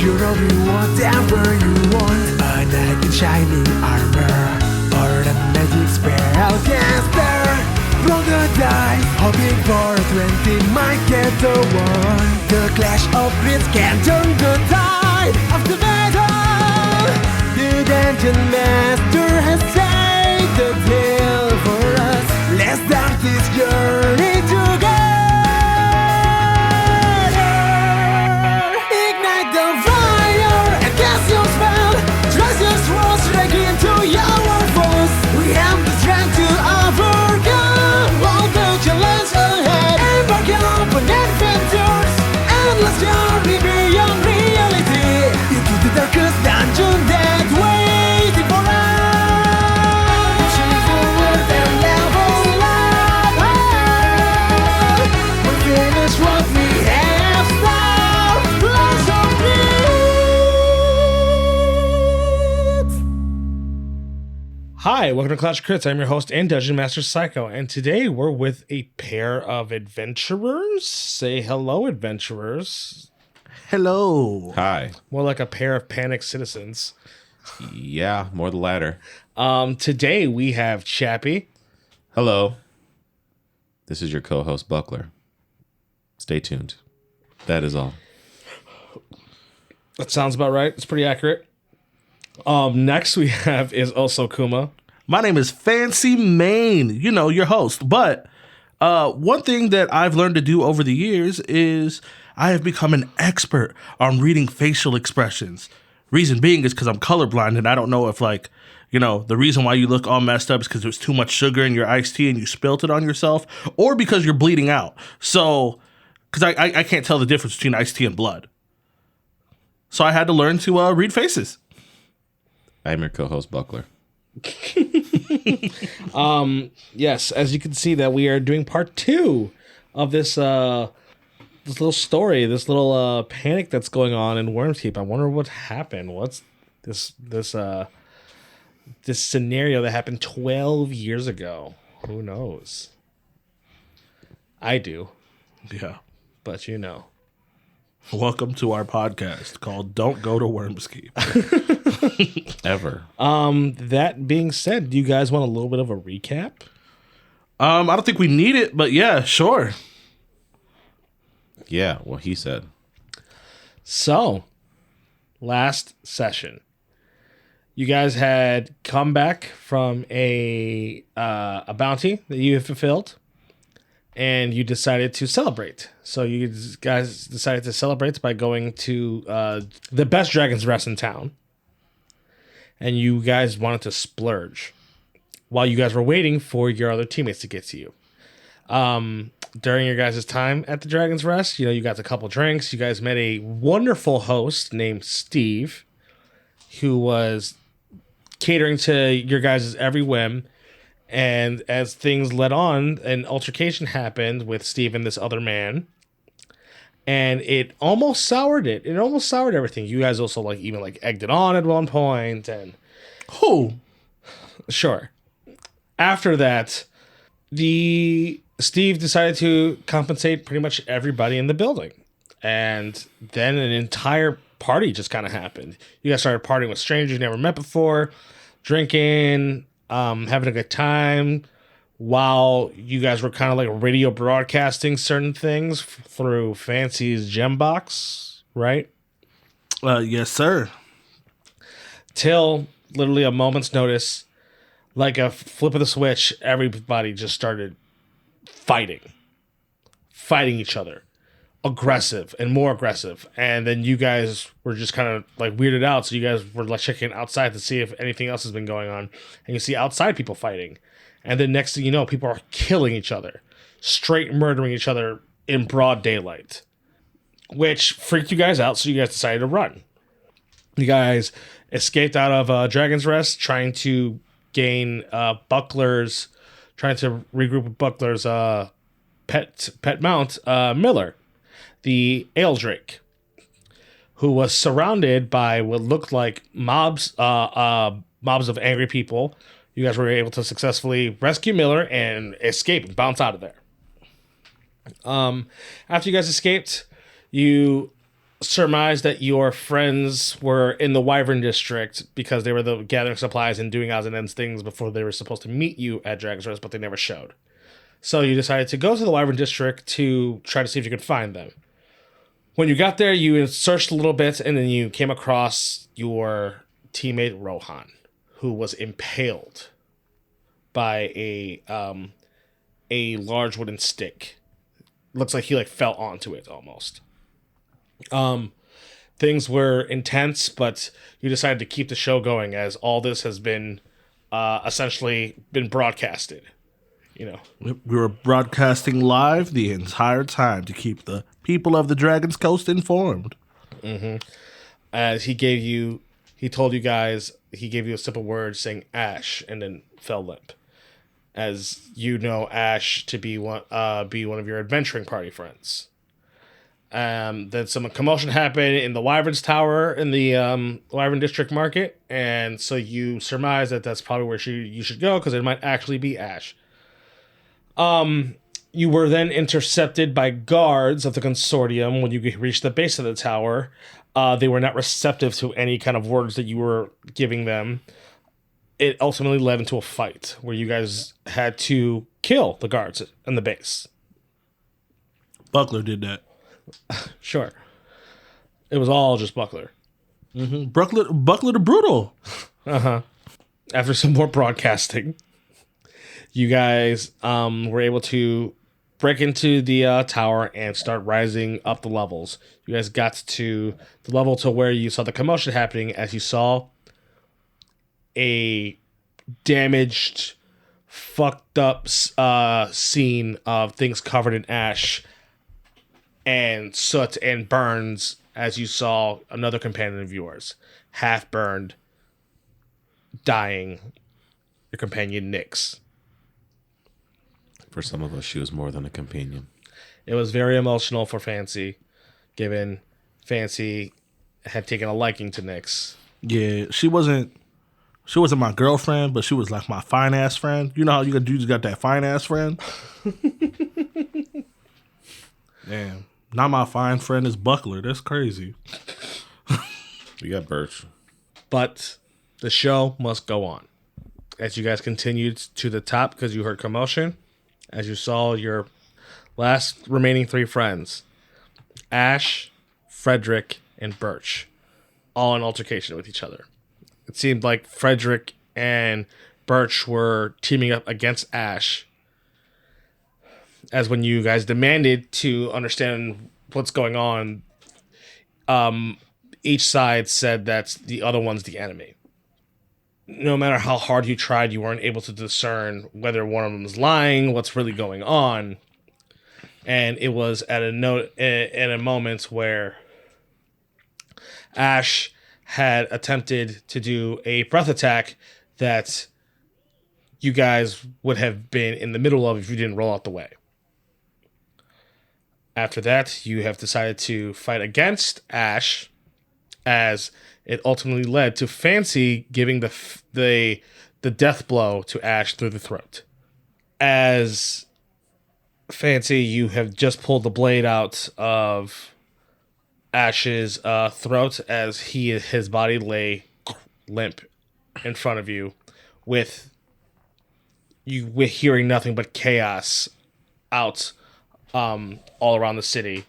You'll be whatever you want. A knight in shining armor, or a magic spell caster. Roll the dice, hoping for a 20 might get the one. The clash of grids can turn the tide of the battle. The dungeon master has saved the tale for us. Let's start this journey together. Ignite the fire and cast your spell. Trust your swords straight into your foes. We have the strength to overcome all the challenges ahead. Embark on adventures, endless journey beyond reality. Into the darkest dungeon that waiting for us. Pushing forward and level up. We'll finish what we have started. Lots of it. Hi, welcome to Clash of Crits. I'm your host and Dungeon Master C.O.K, and today we're with a pair of adventurers. Say hello, adventurers. Hello. Hi. More like a pair of panicked citizens. Yeah, more the latter. Today we have Chappie. Hello. This is your co-host Buckler. Stay tuned. That is all. That sounds about right. It's pretty accurate. Next we have is also Kuma. My name is Fancy Maine, you know, your host. But one thing that I've learned to do over the years is I have become an expert on reading facial expressions. Reason being is because I'm colorblind and I don't know if, like, you know, the reason why you look all messed up is because there's too much sugar in your iced tea and you spilt it on yourself, or because you're bleeding out. So, because I can't tell the difference between iced tea and blood. So I had to learn to read faces. I'm your co-host Buckler. Yes, as you can see that we are doing part 2 of this little story, this little panic that's going on in Wormskeep. I wonder what happened. What's this scenario that happened 12 years ago? Who knows? I do, Yeah. but you know. Welcome to our podcast called Don't Go to Wormskeep. Ever. That being said, do you guys want a little bit of a recap? I don't think we need it, but yeah, sure. Yeah, what he said. So, last session, you guys had come back from a bounty that you had fulfilled, and you decided to celebrate. So you guys decided to celebrate by going to the best Dragon's Rest in town, and you guys wanted to splurge while you guys were waiting for your other teammates to get to you. During your guys' time at the Dragon's Rest, you know, you got a couple drinks. You guys met a wonderful host named Steve, who was catering to your guys' every whim. And as things led on, an altercation happened with Steve and this other man. And it almost soured it. It almost soured everything. You guys also even egged it on at one point. And Who? sure. After that, Steve decided to compensate pretty much everybody in the building. And then an entire party just kind of happened. You guys started partying with strangers you never met before, drinking, having a good time, while you guys were kind of radio broadcasting certain things through Fancy's gem box, right? Yes, sir. Till literally a moment's notice, like a flip of the switch, everybody just started fighting each other, aggressive and more aggressive. And then you guys were just kind of weirded out. So you guys were checking outside to see if anything else has been going on. And you see outside people fighting. And then next thing you know, people are killing each other, straight murdering each other in broad daylight, which freaked you guys out. So you guys decided to run. You guys escaped out of Dragon's Rest, trying to gain Buckler's, trying to regroup with Buckler's pet mount, Miller, the ale drake, who was surrounded by what looked like mobs of angry people. You guys were able to successfully rescue Miller and escape and bounce out of there. After you guys escaped, you surmise that your friends were in the Wyvern district because they were gathering supplies and doing odds and ends things before they were supposed to meet you at Dragon's Rest, but they never showed. So you decided to go to the Wyvern district to try to see if you could find them. When you got there, you searched a little bit, and then you came across your teammate Rohan, who was impaled by a large wooden stick. Looks like he fell onto it almost. Things were intense, but you decided to keep the show going as all this has been essentially been broadcasted. We were broadcasting live the entire time to keep the people of the Dragon's Coast informed. As he told you guys, he gave you a simple word saying Ash, and then fell limp. As you know Ash to be one of your adventuring party friends. Then some commotion happened in the Wyvern's Tower in the Wyvern District Market, and so you surmise that that's probably where you should go because it might actually be Ash. You were then intercepted by guards of the consortium when you reached the base of the tower. They were not receptive to any kind of words that you were giving them. It ultimately led into a fight where you guys had to kill the guards in the base. Buckler did that. Sure. It was all just Buckler. Buckler the Brutal. After some more broadcasting, you guys were able to break into the tower and start rising up the levels. You guys got to the level to where you saw the commotion happening as you saw a damaged, fucked up scene of things covered in ash and soot and burns as you saw another companion of yours, half burned, dying, your companion Nyx. For some of us, she was more than a companion. It was very emotional for Fancy, given Fancy had taken a liking to Nyx. Yeah, she wasn't my girlfriend, but she was like my fine ass friend. You know how you just got that fine ass friend? Damn. Not my fine friend is Buckler. That's crazy. We got Birch. But the show must go on. As you guys continued to the top because you heard commotion, as you saw your last remaining three friends, Ash, Frederick, and Birch, all in altercation with each other. It seemed like Frederick and Birch were teaming up against Ash, as when you guys demanded to understand what's going on, each side said that the other one's the enemy. No matter how hard you tried, you weren't able to discern whether one of them was lying, what's really going on. And it was at a moment where Ash had attempted to do a breath attack that you guys would have been in the middle of if you didn't roll out the way. After that, you have decided to fight against Ash, as it ultimately led to Fancy giving the death blow to Ash through the throat. As Fancy, you have just pulled the blade out of Ash's throat as his body lay limp in front of you, with hearing nothing but chaos out all around the city.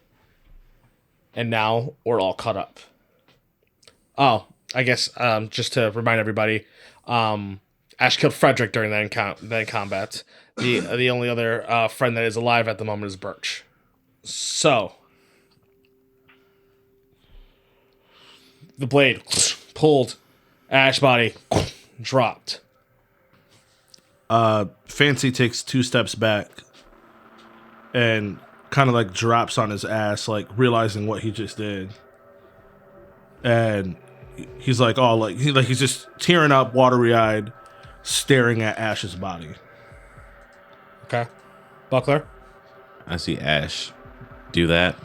And now we're all caught up. Oh, I guess just to remind everybody, Ash killed Frederick during that combat. The only other friend that is alive at the moment is Birch. So, the blade pulled, Ash body dropped. Fancy takes 2 steps back and kind of like drops on his ass, like realizing what he just did. And he's like, he's just tearing up, watery eyed, staring at Ash's body. Okay. Buckler? I see Ash do that,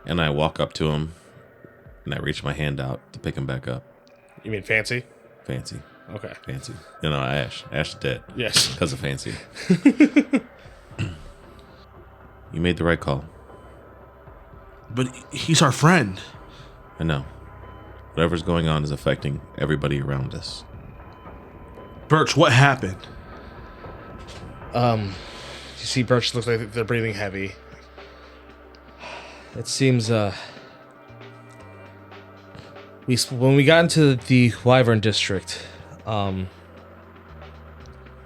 and I walk up to him, and I reach my hand out to pick him back up. You mean Fancy? Fancy. Okay. Fancy. No, Ash. Ash is dead. Yes. Because of Fancy. You made the right call. But he's our friend. I know. Whatever's going on is affecting everybody around us. Birch, what happened? You see Birch looks like they're breathing heavy. It seems, when we got into the Wyvern district, we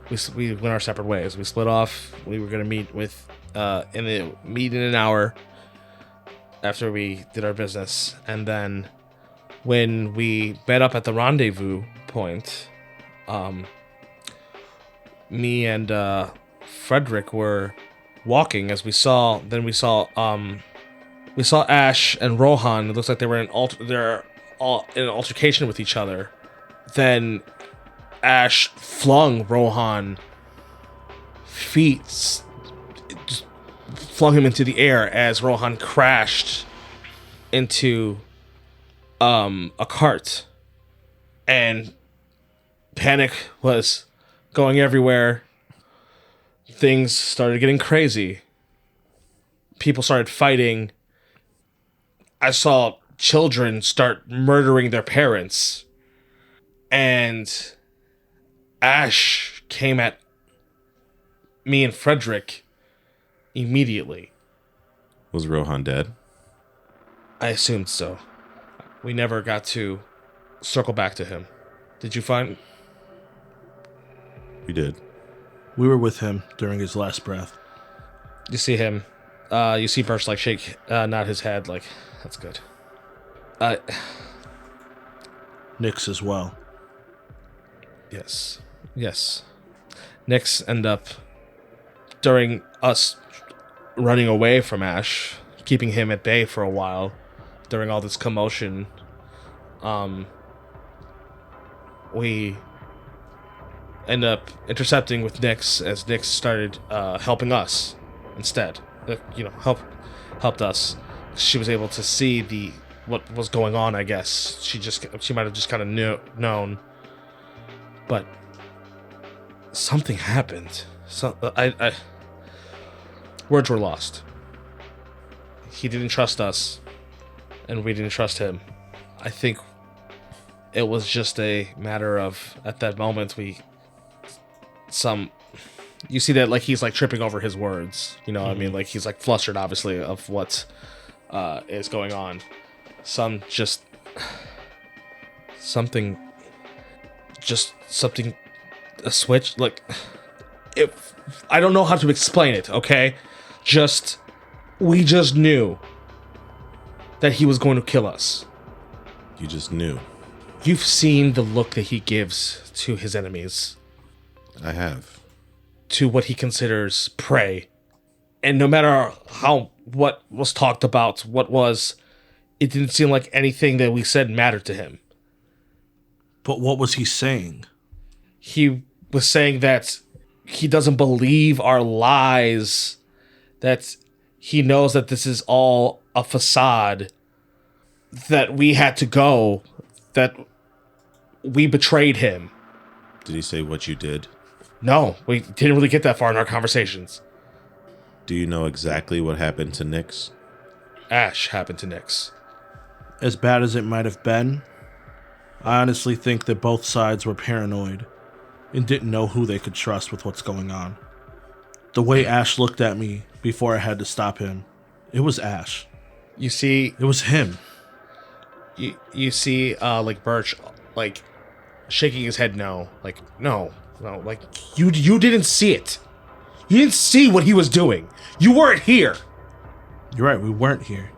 went our separate ways. We split off. We were gonna meet in an hour after we did our business, and then when we met up at the rendezvous point, me and Frederick were walking as we saw Ash and Rohan. It looks like they were in an altercation with each other. Then Ash flung Rohan just flung him into the air as Rohan crashed into a cart, and panic was going everywhere. Things started getting crazy. People started fighting. I saw children start murdering their parents. And Ash came at me and Frederick immediately. Was Rohan dead? I assumed so. We never got to circle back to him. Did you find... We did. We were with him during his last breath. You see him. You see Birch like shake, nod his head like, that's good. Nyx as well. Yes. Nyx end up, during us running away from Ash, keeping him at bay for a while, during all this commotion, we end up intercepting with Nyx as Nyx started helping us instead. Helped us. She was able to see what was going on, I guess. She might have just kind of known. But something happened. Words were lost. He didn't trust us, and we didn't trust him. I think it was just a matter of, at that moment, you see that like he's like tripping over his words. You know what I mean? Like he's like flustered, obviously, of what is going on. A switch, like, if I don't know how to explain it, okay? We just knew that he was going to kill us. You just knew. You've seen the look that he gives to his enemies, I have. to what he considers prey. And no matter what was talked about, it didn't seem like anything that we said mattered to him. But what was he saying? He was saying that he doesn't believe our lies, that he knows that this is all a facade, that we had to go, that we betrayed him. Did he say what you did? No, we didn't really get that far in our conversations. Do you know exactly what happened to Nyx? Ash happened to Nyx. As bad as it might have been, I honestly think that both sides were paranoid and didn't know who they could trust with what's going on. The way Ash looked at me before I had to stop him, it was Ash. You see, It was him. you see, like Birch, like shaking his head. No, like you didn't see it. You didn't see what he was doing. You weren't here. You're right, we weren't here.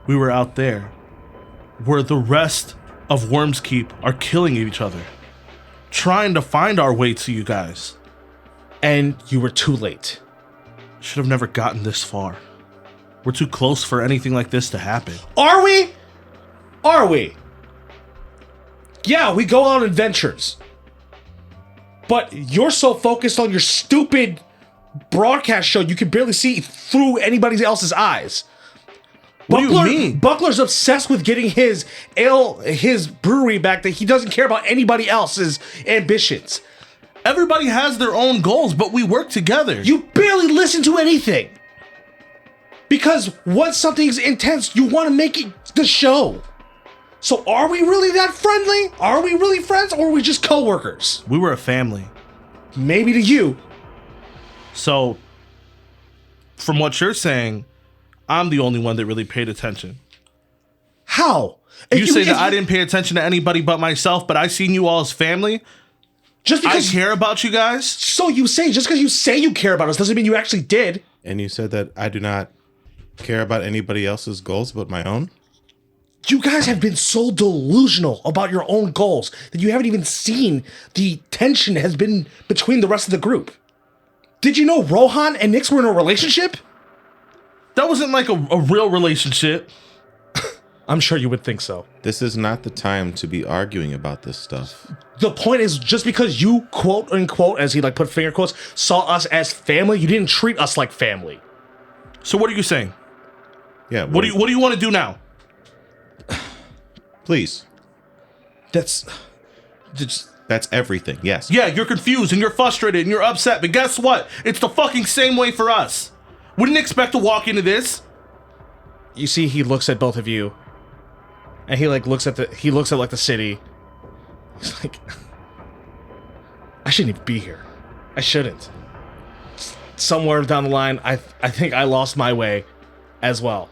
We were out there, where the rest of Worm's Keep are killing each other, trying to find our way to you guys. And you were too late. Should have never gotten this far. We're too close for anything like this to happen. Are we? Are we? Yeah, we go on adventures. But you're so focused on your stupid broadcast show, you can barely see through anybody else's eyes. What do you mean? Buckler's obsessed with getting his brewery back, that he doesn't care about anybody else's ambitions. Everybody has their own goals, but we work together. You barely listen to anything. Because once something's intense, you want to make it the show. So are we really that friendly? Are we really friends, or are we just coworkers? We were a family. Maybe to you. So, from what you're saying, I'm the only one that really paid attention. How? You say that I didn't pay attention to anybody but myself, but I seen you all as family. Just because I care about you guys. So you say, just because you say you care about us doesn't mean you actually did. And you said that I do not care about anybody else's goals but my own? You guys have been so delusional about your own goals that you haven't even seen the tension has been between the rest of the group. Did you know Rohan and Nyx were in a relationship? That wasn't like a real relationship. I'm sure you would think so. This is not the time to be arguing about this stuff. The point is, just because you, quote unquote, as he like put finger quotes, saw us as family, you didn't treat us like family. So what are you saying? Yeah. What do you want to do now? Please. That's just... That's everything. Yes. Yeah, you're confused and you're frustrated and you're upset, but guess what? It's the fucking same way for us. We didn't expect to walk into this. You see, he looks at both of you, and he like looks at like the city. He's like, I shouldn't even be here. I shouldn't. Somewhere down the line, I think I lost my way as well.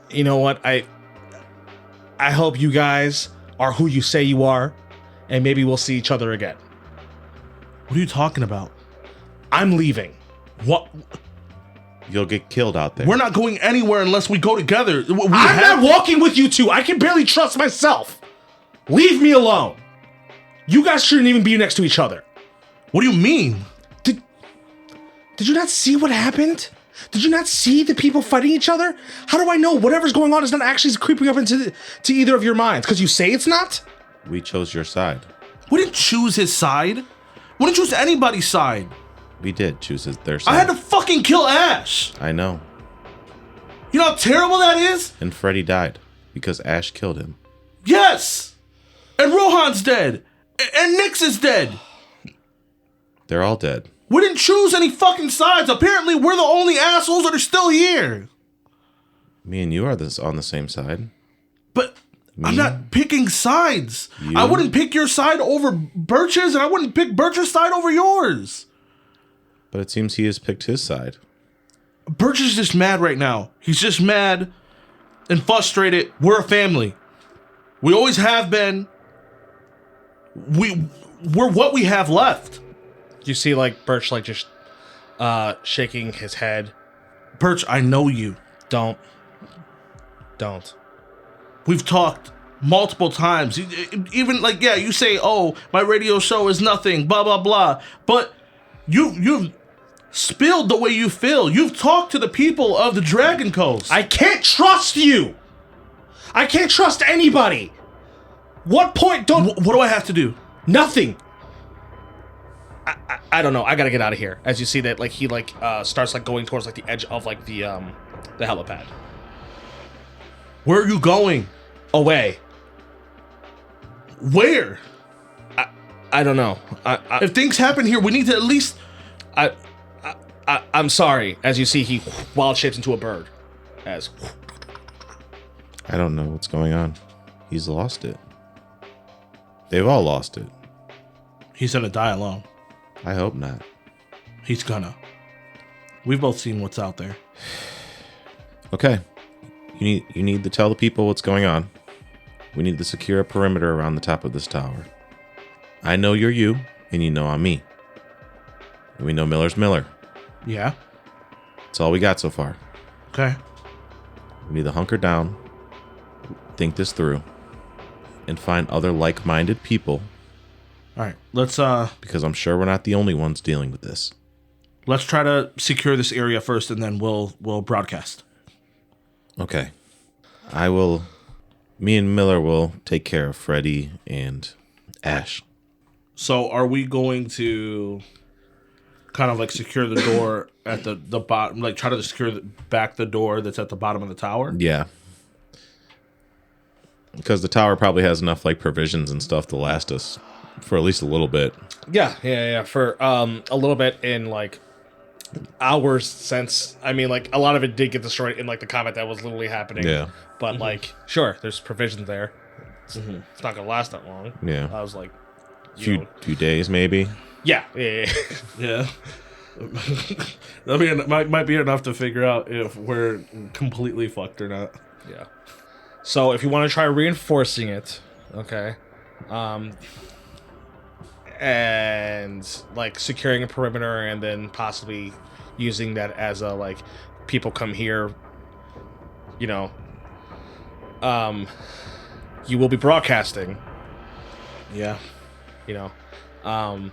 You know what? I hope you guys are who you say you are, and maybe we'll see each other again. What are you talking about? I'm leaving. What? You'll get killed out there. We're not going anywhere unless we go together. I'm not walking with you two. I can barely trust myself. Leave me alone. You guys shouldn't even be next to each other. What do you mean? Did you not see what happened? Did you not see the people fighting each other? How do I know whatever's going on is not actually creeping up to either of your minds? Because you say it's not? We chose your side. We didn't choose his side. We didn't choose anybody's side. We did choose their side. I had to fucking kill Ash. I know. You know how terrible that is? And Freddy died because Ash killed him. Yes. And Rohan's dead. And Nyx is dead. They're all dead. We didn't choose any fucking sides. Apparently, we're the only assholes that are still here. Me and you are on the same side. But I'm not picking sides. You? I wouldn't pick your side over Birch's, and I wouldn't pick Birch's side over yours. But it seems he has picked his side. Birch is just mad right now. He's just mad and frustrated. We're a family. We always have been. We're what we have left. You see, like, Birch, like, just shaking his head. Birch, I know you. Don't. We've talked multiple times. Even, like, yeah, you say, oh, my radio show is nothing, blah, blah, blah. But you've spilled the way you feel. You've talked to the people of the Dragon Coast. I can't trust you! I can't trust anybody! What point What do I have to do? Nothing! I don't know. I gotta get out of here. As you see that, like, he, like, starts, like, going towards, like, the edge of, like, the helipad. Where are you going? Away. Where? I don't know. If things happen here, we need to at least... I'm sorry. As you see, he wild shapes into a bird. As... I don't know what's going on. He's lost it. They've all lost it. He's gonna die alone. I hope not. He's gonna. We've both seen what's out there. Okay. You need to tell the people what's going on. We need to secure a perimeter around the top of this tower. I know you're you, and you know I'm me. And we know Miller's Miller. Yeah. That's all we got so far. Okay. We need to hunker down, think this through, and find other like-minded people. All right. Let's Because I'm sure we're not the only ones dealing with this. let's try to secure this area first, and then we'll broadcast. Okay. Me and Miller will take care of Freddy and Ash. So, are we going to kind of like secure the door at the bottom, like try to secure back the door that's at the bottom of the tower? Yeah. Because the tower probably has enough like provisions and stuff to last us for at least a little bit. Yeah. For a little bit in, like, hours since. I mean, like a lot of it did get destroyed in like the combat that was literally happening. Yeah. But like, sure, there's provisions there. It's not gonna last that long. Yeah. I was like, you know, Few days maybe. yeah. Yeah. I mean, it might be enough to figure out if we're completely fucked or not. Yeah. So if you want to try reinforcing it, okay, and like securing a perimeter and then possibly using that as a like people come here, you know, you will be broadcasting, Yeah. you know,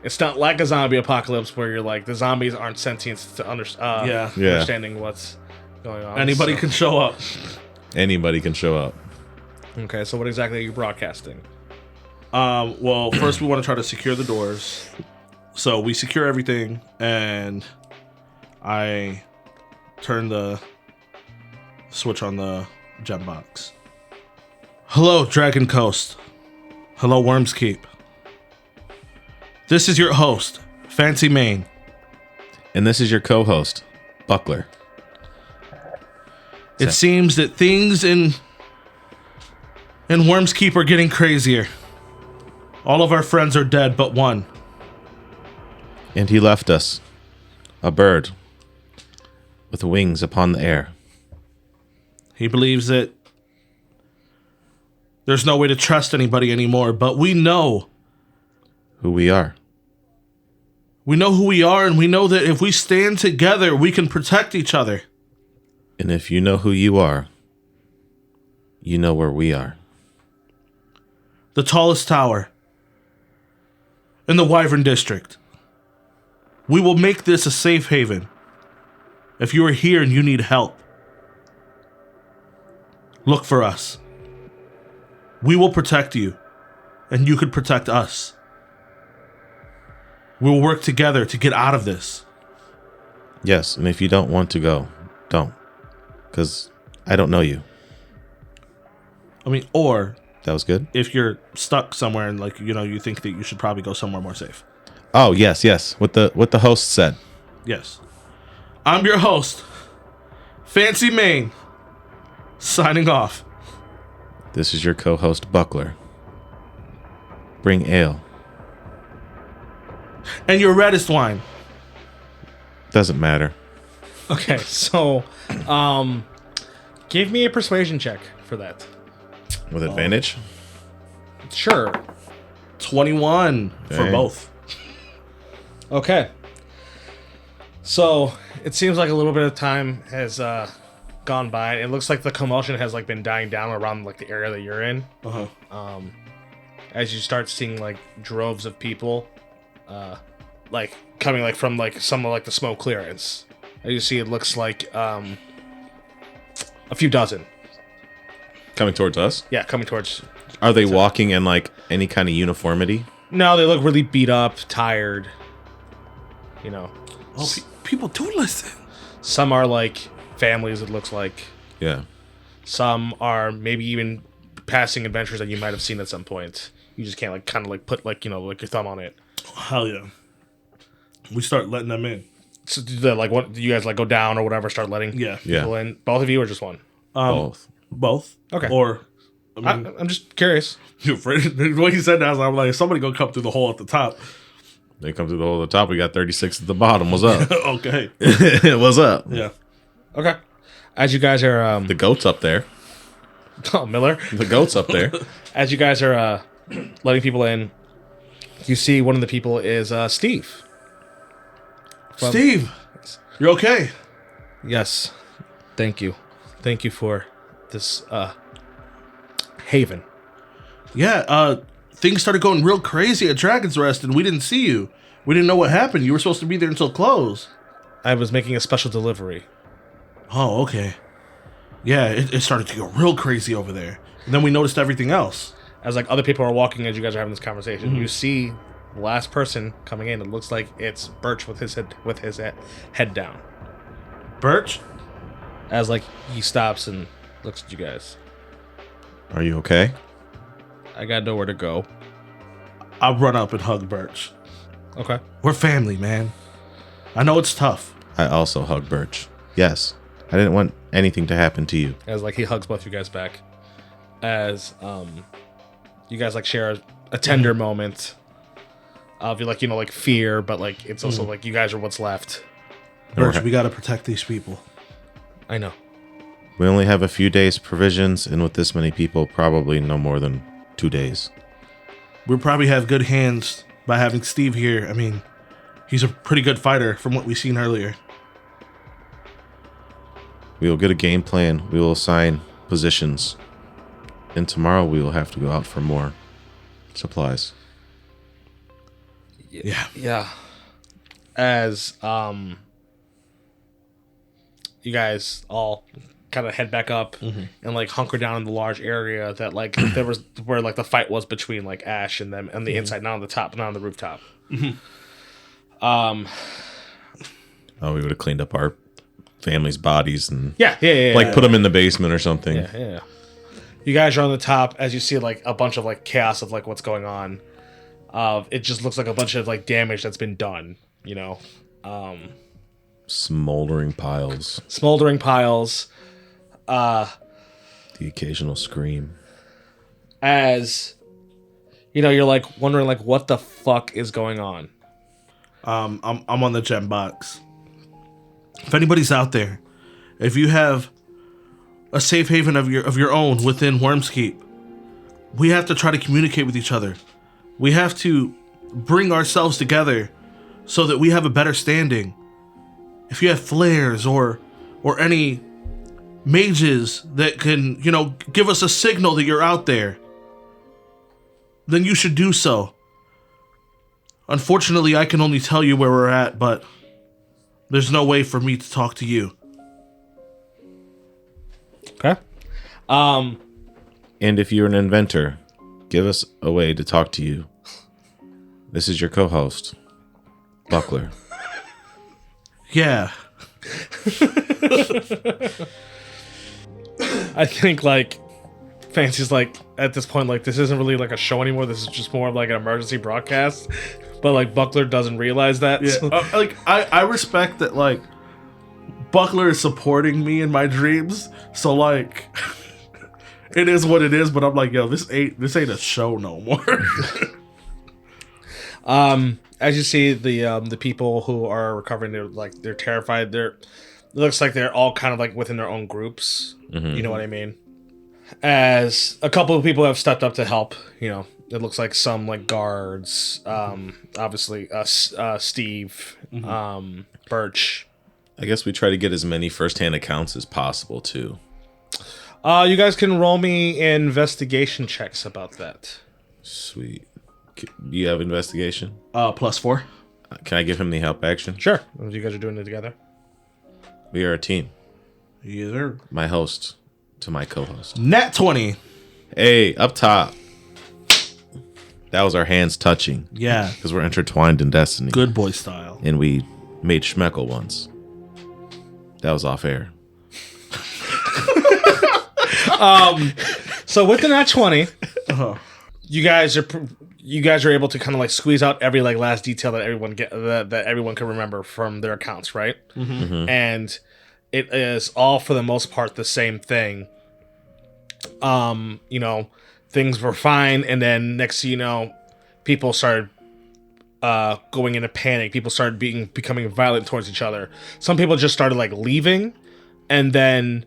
it's not like a zombie apocalypse where you're like the zombies aren't sentient to Yeah. understanding what's going on. Anybody so- can show up. Anybody can show up. Okay, so what exactly are you broadcasting? Well, first we want to try to secure the doors. So we secure everything, and I turn the switch on the gem box. Hello, Dragon Coast. Hello, Worms Keep. This is your host, Fancy Main. And this is your co-host, Buckler. It seems that things in Worms Keep are getting crazier. All of our friends are dead but one. And he left us, a bird with wings upon the air. He believes that there's no way to trust anybody anymore, but we know. Who we are. We know who we are, and we know that if we stand together, we can protect each other. And if you know who you are, you know where we are. The tallest tower in the Wyvern district. We will make this a safe haven. If you are here and you need help, look for us. We will protect you, and you could protect us. We will work together to get out of this. Yes, and if you don't want to go, don't. Because I don't know you. I mean, or That was good? if you're stuck somewhere and like, you know, you think that you should probably go somewhere more safe. Oh, yes. What the host said. Yes. I'm your host, Fancy Main, signing off. This is your co-host, Buckler. Bring ale. And your reddest wine. Doesn't matter. Okay, so give me a persuasion check for that. With advantage? Sure. 21 for Dang. both. Okay. So it seems like a little bit of time has gone by. It looks like the commotion has like been dying down around like the area that you're in. Uh-huh. As you start seeing like droves of people, like coming like from like some of like the smoke clearance. As you see, it looks like a few dozen. Coming towards us? Yeah, coming towards. Are they walking in like any kind of uniformity? No, they look really beat up, tired. You know, Oh, people do listen. some are like families. It looks like Yeah. some are maybe even passing adventures that you might have seen at some point. You just can't like kind of like put like, you know, like your thumb on it. Hell yeah. We start letting them in. So do the, like, what do you guys like go down or whatever? Start letting Yeah. people in. Both of you or just one? Both. Both. Okay. Or, I mean, I'm just curious. you're afraid. The way you said that, I'm like, somebody gonna come through the hole at the top. They come through the hole at the top. We got 36 at the bottom. What's up? Okay. What's up? Yeah. Okay. As you guys are The goat's up there. oh, Miller. The goat's up there. As you guys are letting people in, you see one of the people is Steve. Steve, you're okay. Yes. Thank you. Thank you for this haven. Yeah, things started going real crazy at Dragon's Rest, and we didn't see you. We didn't know what happened. You were supposed to be there until close. I was making a special delivery. Oh, okay. Yeah, it started to go real crazy over there. And then we noticed everything else. As like other people are walking as you guys are having this conversation, you see the last person coming in. It looks like it's Birch with his head down. Birch? As like he stops and looks at you guys. Are you okay? I got nowhere to go. I run up and hug Birch. Okay. We're family, man. I know it's tough. I also hug Birch. Yes, I didn't want anything to happen to you. As like he hugs both you guys back. As you guys like share a tender moment of like, you know, like fear, but like it's also like you guys are what's left. Birch, we gotta protect these people. I know. We only have a few days provisions, and with this many people, probably no more than 2 days. We'll probably have good hands by having Steve here. I mean, he's a pretty good fighter from what we've seen earlier. We will get a game plan. We will assign positions. And tomorrow we will have to go out for more supplies. Yeah. Yeah. As you guys all kind of head back up and like hunker down in the large area that like there was where like the fight was between like Ash and them on the inside, not on the top, not on the rooftop. Oh, we would have cleaned up our family's bodies and Yeah. like put them in the basement or something. Yeah. You guys are on the top as you see like a bunch of like chaos of like what's going on. It just looks like a bunch of like damage that's been done, you know. Smoldering piles. Smoldering piles. The occasional scream. As you know, you're like wondering like what the fuck is going on. I'm on the gem box. If anybody's out there, if you have a safe haven of your own within Wormskeep, we have to try to communicate with each other. We have to bring ourselves together so that we have a better standing. If you have flares or any mages that can, you know, give us a signal that you're out there, then you should do so. Unfortunately, I can only tell you where we're at, but there's no way for me to talk to you. Okay. And if you're an inventor, give us a way to talk to you. This is your co-host, Buckler. Yeah. I think like Fancy's like at this point like this isn't really like a show anymore. This is just more of like an emergency broadcast. But like Buckler doesn't realize that. Yeah. So- Like I respect that like Buckler is supporting me in my dreams. So like it is what it is, but I'm like, yo, this ain't a show no more. As you see the people who are recovering, they're terrified. It looks like they're all kind of like within their own groups. You know what I mean? As a couple of people have stepped up to help, you know, it looks like some like guards, obviously Steve, Birch. I guess we try to get as many first-hand accounts as possible too. You guys can roll me investigation checks about that. Sweet. Do you have investigation? +4. Can I give him the help action? Sure. You guys are doing it together. We are a team. Either. My host to my co-host. Nat 20. Hey, up top. That was our hands touching. Yeah. Because we're intertwined in destiny. Good boy style. And we made Schmeckle once. That was off air. So with the nat 20, you guys are able to kind of like squeeze out every like last detail that everyone can remember from their accounts, right? And it is all for the most part the same thing. You know, things were fine, and then next thing you know, people started going into panic. People started becoming violent towards each other. Some people just started like leaving, and then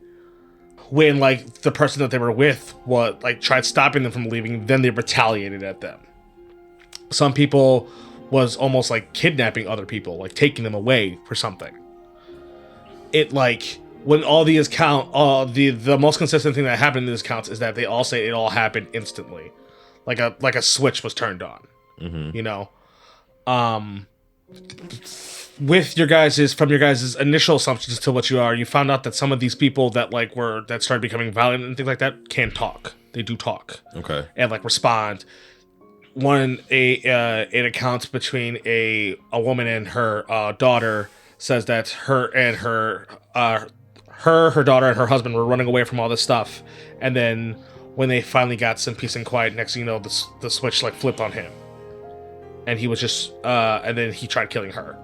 when like the person that they were with tried stopping them from leaving, then they retaliated at them. Some people was almost like kidnapping other people, like taking them away for something. It like when all these count, the most consistent thing that happened in these counts is that they all say it all happened instantly, like a switch was turned on. You know, with your guys' initial assumptions to what you found out that some of these people that that started becoming violent and things like that can talk. They do talk. Okay. And like respond. One an account between a woman and her daughter says that her daughter and her husband were running away from all this stuff, and then when they finally got some peace and quiet, next thing you know, the switch like flipped on him, and he was just and then he tried killing her.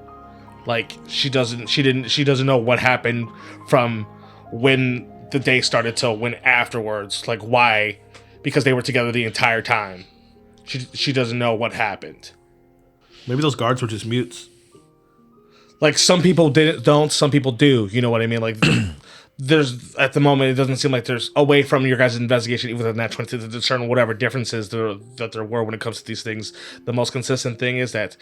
Like she doesn't know what happened from when the day started till when afterwards. Like why? Because they were together the entire time. She doesn't know what happened. Maybe those guards were just mutes. Like some people don't, some people do. You know what I mean? Like there's at the moment it doesn't seem like there's away from your guys' investigation, even within that 20 to discern whatever differences that there were when it comes to these things. The most consistent thing is that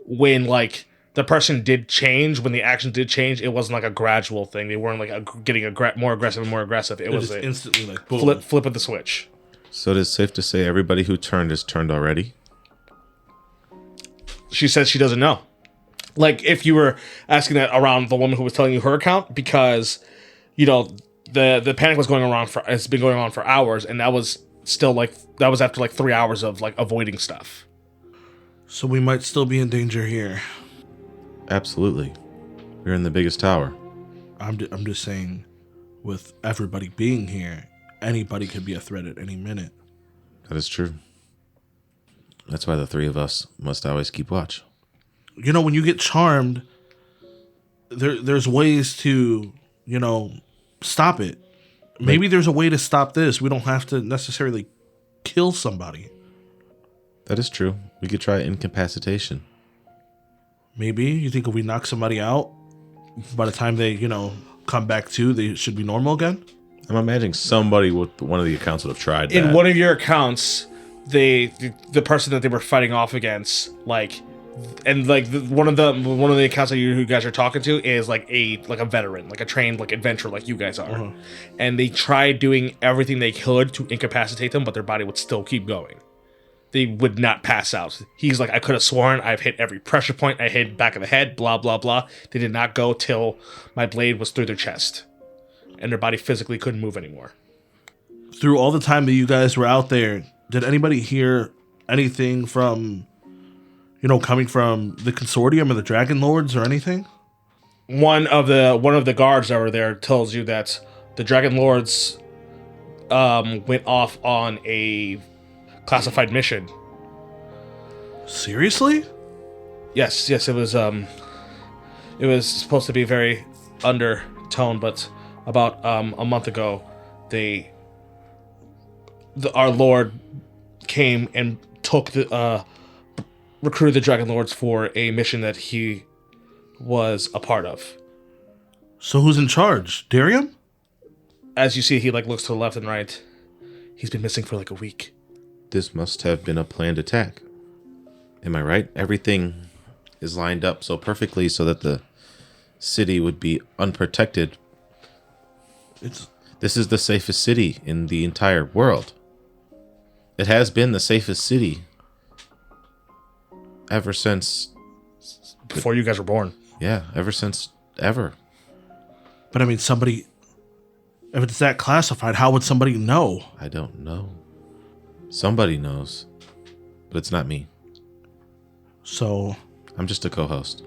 when like the person did change, when the action did change, it wasn't like a gradual thing. They weren't like getting more aggressive and more aggressive. It was just a instantly like boom. flip of the switch. So it is safe to say everybody who turned is turned already? She says she doesn't know. Like if you were asking that around the woman who was telling you her account, because you know the panic was going around for it's been going on for hours, and that was still like that was after like 3 hours of like avoiding stuff. So we might still be in danger here. Absolutely. We're in the biggest tower. I'm just saying, with everybody being here, anybody could be a threat at any minute. That is true. That's why the three of us must always keep watch. You know, when you get charmed, there's ways to, you know, stop it. Maybe there's a way to stop this. We don't have to necessarily kill somebody. That is true. We could try incapacitation. Maybe you think if we knock somebody out, by the time they, you know, come back to, they should be normal again? I'm imagining somebody with one of the accounts would have tried that. In one of your accounts, the person that they were fighting off against, like, and like one of the accounts that you guys are talking to is like a veteran, like a trained like adventurer, like you guys are, and they tried doing everything they could to incapacitate them, but their body would still keep going. They would not pass out. He's like, I could have sworn I've hit every pressure point. I hit back of the head, blah blah blah. They did not go till my blade was through their chest, and their body physically couldn't move anymore. Through all the time that you guys were out there, did anybody hear anything from, you know, coming from the consortium or the Dragon Lords or anything? One of the guards that were there tells you that the Dragon Lords went off on a classified mission. Seriously? Yes, it was supposed to be very undertone, but about a month ago, our Lord came and took recruited the Dragon Lords for a mission that he was a part of. So who's in charge? Darium? As you see, he like looks to the left and right. He's been missing for like a week. This must have been a planned attack. Am I right? Everything is lined up so perfectly so that the city would be unprotected. This is the safest city in the entire world. It has been the safest city ever since... Before you guys were born. Yeah, ever since ever. But I mean, somebody... If it's that classified, how would somebody know? I don't know. Somebody knows, but it's not me. So... I'm just a co-host.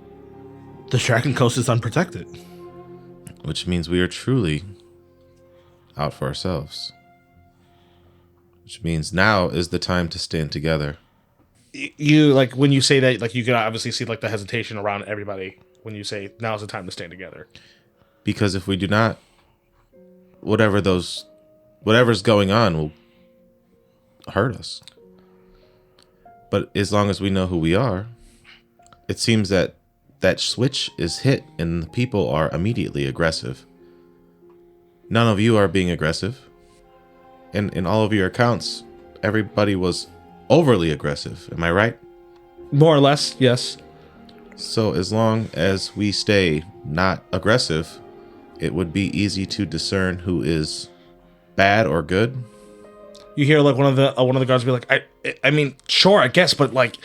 The Dragon Coast is unprotected. Which means we are truly out for ourselves. Which means now is the time to stand together. You, like, when you say that, like, you can obviously see, like, the hesitation around everybody when you say, now's the time to stand together. Because if we do not, whatever's going on will hurt us. But as long as we know who we are, it seems that switch is hit and the people are immediately aggressive. None of you are being aggressive. And in all of your accounts, everybody was overly aggressive. Am I right? More or less, yes. So as long as we stay not aggressive, it would be easy to discern who is bad or good. You hear like one of the guards be like, I mean, sure, I guess, but like,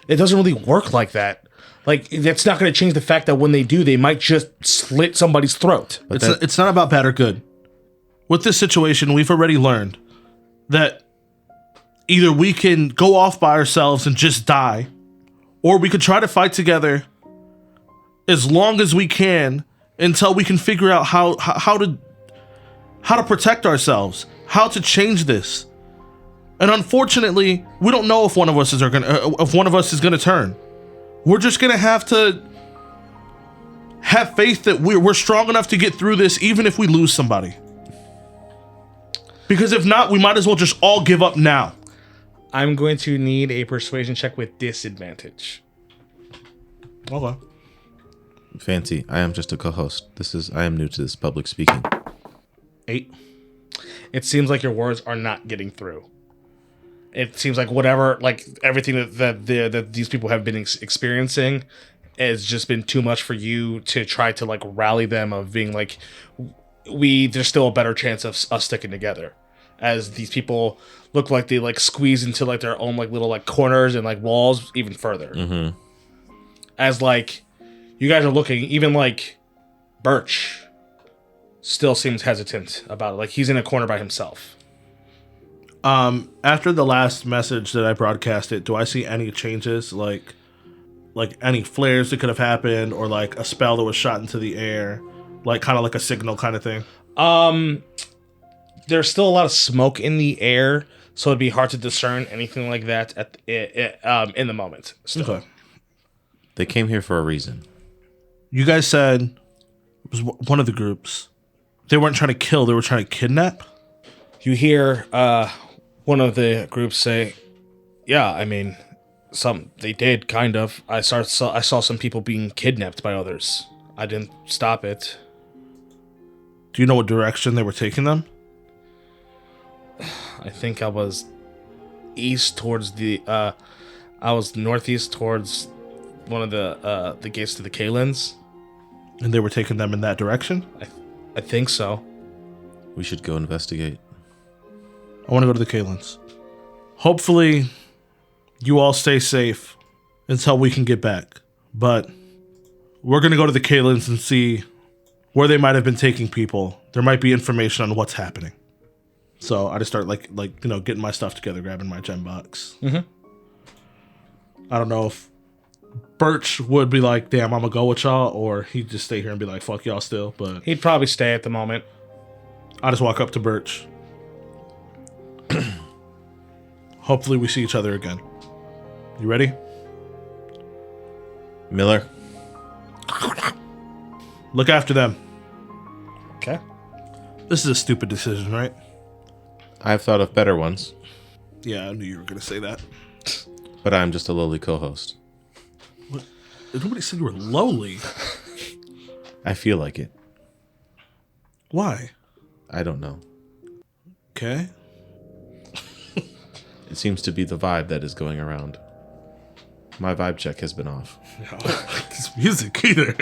it doesn't really work like that. Like, that's not going to change the fact that when they do, they might just slit somebody's throat. But it's not about bad or good. With this situation, we've already learned that either we can go off by ourselves and just die, or we could try to fight together as long as we can until we can figure out how to protect ourselves, how to change this. And unfortunately, we don't know if one of us is gonna turn. We're just gonna have to have faith that we're strong enough to get through this, even if we lose somebody. Because if not, we might as well just all give up now. I'm going to need a persuasion check with disadvantage. Okay. Fancy. I am just a co-host. I am new to this public speaking. 8. It seems like your words are not getting through. It seems like whatever, like everything that these people have been experiencing has just been too much for you to try to like rally them of being like, there's still a better chance of us sticking together. As these people look like they like squeeze into like their own like little like corners and like walls even further. Mm-hmm. As like you guys are looking, even like Birch still seems hesitant about it. Like he's in a corner by himself. After the last message that I broadcasted, do I see any changes, like any flares that could have happened, or like a spell that was shot into the air, like kind of like a signal kind of thing? There's still a lot of smoke in the air, so it'd be hard to discern anything like that in the moment. Still. Okay. They came here for a reason. You guys said it was one of the groups. They weren't trying to kill; they were trying to kidnap. You hear one of the groups say, "Yeah, I mean, they did kind of. I saw some people being kidnapped by others. I didn't stop it." Do you know what direction they were taking them? I think I was east towards I was northeast towards one of the gates to the Kalins. And they were taking them in that direction? I think so. We should go investigate. I want to go to the Kalins. Hopefully, you all stay safe until we can get back. But we're going to go to the Kalins and see where they might have been taking people. There might be information on what's happening. So I just start getting my stuff together, grabbing my gem box. Mm-hmm. I don't know if Birch would be like, damn, I'm gonna go with y'all, or he'd just stay here and be like, fuck y'all still. But He'd probably stay at the moment. I just walk up to Birch. Hopefully we see each other again. You ready? Miller? Look after them. Okay. This is a stupid decision, right? I've thought of better ones, Yeah, I knew you were gonna say that. but I'm just a lowly co-host. Nobody said you were lowly. I feel like it. Why? I don't know. Okay. It seems to be the vibe that is going around. My vibe check has been off. I don't like this music either.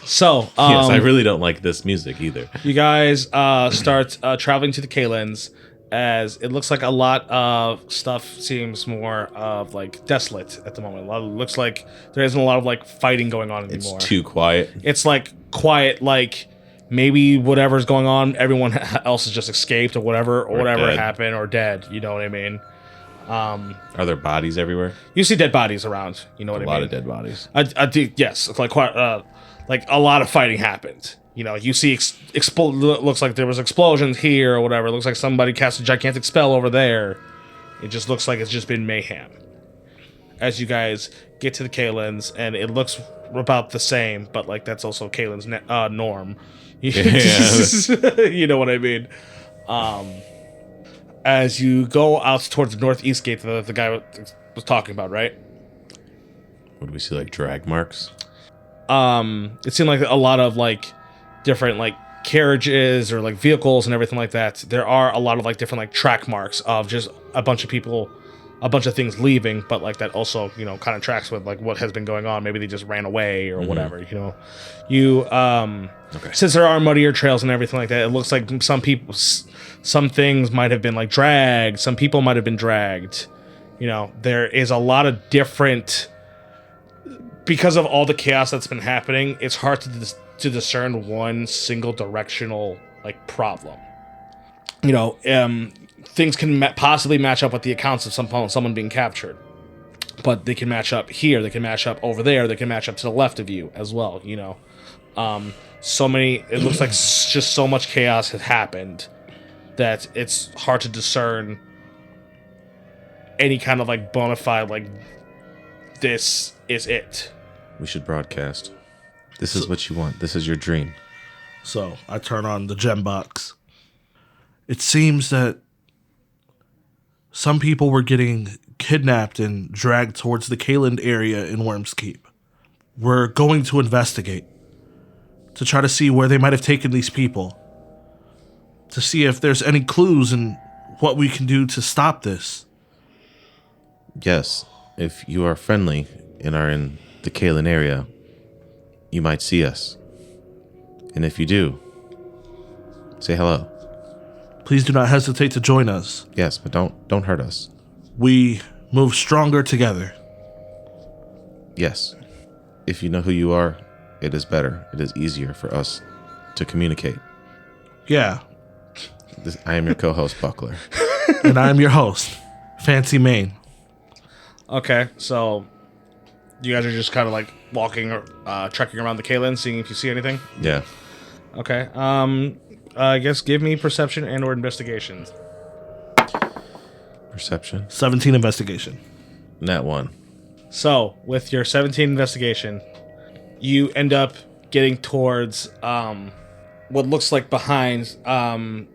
So, Yes, I really don't like this music either. you guys start traveling to the Kalins, as it looks like a lot of stuff seems more of like desolate at the moment. Looks like there isn't a lot of like fighting going on It's anymore. too quiet. It's like quiet, like maybe whatever's going on, everyone else has just escaped or whatever dead. happened or dead. You know what I mean? Are there bodies everywhere? You see dead bodies around. You know what A I lot mean? of dead bodies. I do. Yes, it's like quite like a lot of fighting happened. You know, you see looks like there was explosions here or whatever. It looks like somebody cast a gigantic spell over there. It just looks like it's just been mayhem. As you guys get to the Kalins, and it looks about the same, but like that's also Kalen's norm. You know what I mean? As you go out towards the northeast gate that the guy was talking about, right? What do we see, like drag marks? It seemed like a lot of like different like carriages or like vehicles and everything like that. There are a lot of like different like track marks of just a bunch of people, a bunch of things leaving, but like that also, you know, kind of tracks with like what has been going on. Maybe they just ran away or whatever, you know. Since there are muddier trails and everything like that, it looks like some things might have been like dragged, some people might have been dragged. You know, there is a lot of different, because of all the chaos that's been happening, it's hard to discern one single directional like problem. You know, things can possibly match up with the accounts of someone being captured, but they can match up here, they can match up over there, they can match up to the left of you as well. You know, it looks like just so much chaos has happened that it's hard to discern any kind of like bona fide like this is it. We should broadcast. This is what you want. This is your dream. So I turn on the gem box. It seems that some people were getting kidnapped and dragged towards the Kaland area in Worm's Keep. We're going to investigate to try to see where they might have taken these people, to see if there's any clues and what we can do to stop this. Yes, if you are friendly and are in the Kalen area, you might see us. And if you do, say hello. Please do not hesitate to join us. Yes, but don't hurt us. We move stronger together. Yes. If you know who you are, it is better. It is easier for us to communicate. Yeah. I am your co-host, Buckler. And I'm your host, Fancy Maine. Okay, so you guys are just kind of like walking or trekking around the Kaylin, seeing if you see anything. Yeah. Okay. I guess give me perception and or investigation. Perception. 17 investigation. Nat 1. So with your 17 investigation, you end up getting towards what looks like behind some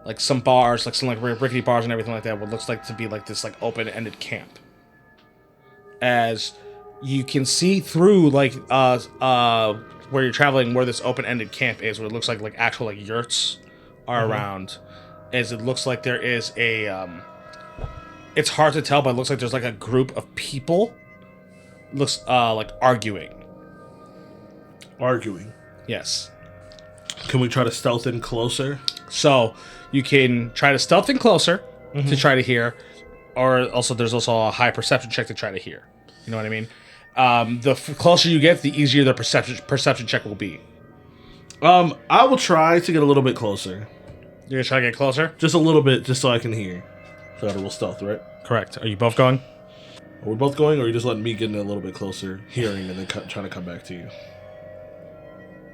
like some bars, like some like rickety bars and everything like that. What looks like to be like this like open-ended camp. As you can see through like where you're traveling, where this open-ended camp is, where it looks like actual like yurts are around, as it looks like there is a it's hard to tell, but it looks like there's like a group of people looks like arguing. Yes. Can we try to stealth in closer? So you can try to stealth in closer to try to hear, or also there's also a high perception check to try to hear. You know what I mean? The closer you get, the easier the perception check will be. I will try to get a little bit closer. You're gonna try to get closer? Just a little bit, just so I can hear. So I will stealth, right? Correct. Are you both going? Are we both going, or are you just letting me get in a little bit closer, hearing, and then trying to come back to you?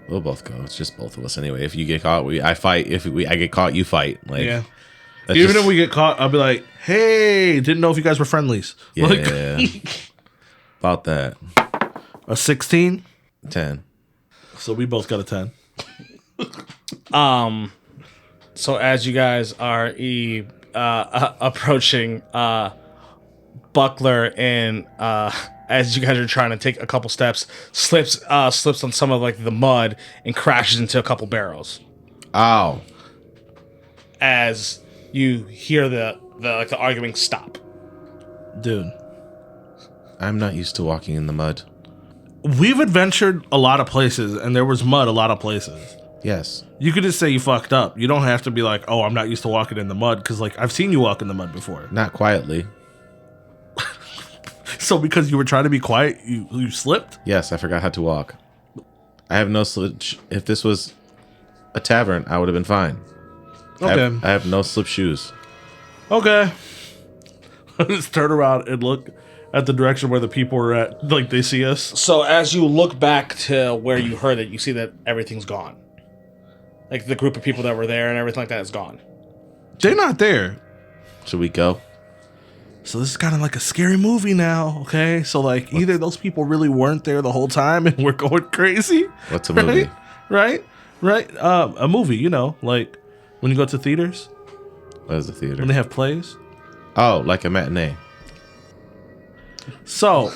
We'll both go. It's just both of us anyway. If you get caught, I fight. If I get caught, you fight. Like, yeah. Even if we get caught, I'll be like, "Hey, didn't know if you guys were friendlies." Yeah. Like, about that. A 16? 10. So we both got a 10. So as you guys are approaching Buckler, and as you guys are trying to take a couple steps, slips on some of like the mud and crashes into a couple barrels. Ow. As you hear the arguing stop. Dude. I'm not used to walking in the mud. We've adventured a lot of places, and there was mud a lot of places. Yes. You could just say you fucked up. You don't have to be like, "Oh, I'm not used to walking in the mud," because like I've seen you walk in the mud before. Not quietly. So because you were trying to be quiet, you slipped? Yes, I forgot how to walk. I have no slip. If this was a tavern, I would have been fine. Okay. I have no slip shoes. Okay. Just turn around and look at the direction where the people are at. Like, they see us. So as you look back to where you heard it, you see that everything's gone. Like the group of people that were there and everything like that is gone. They're not there. Should we go? So this is kind of like a scary movie now, okay? So, like, either those people really weren't there the whole time and we're going crazy. What's a movie? Right? A movie, you know, like when you go to theaters. What is a theater? When they have plays. Oh, like a matinee. So,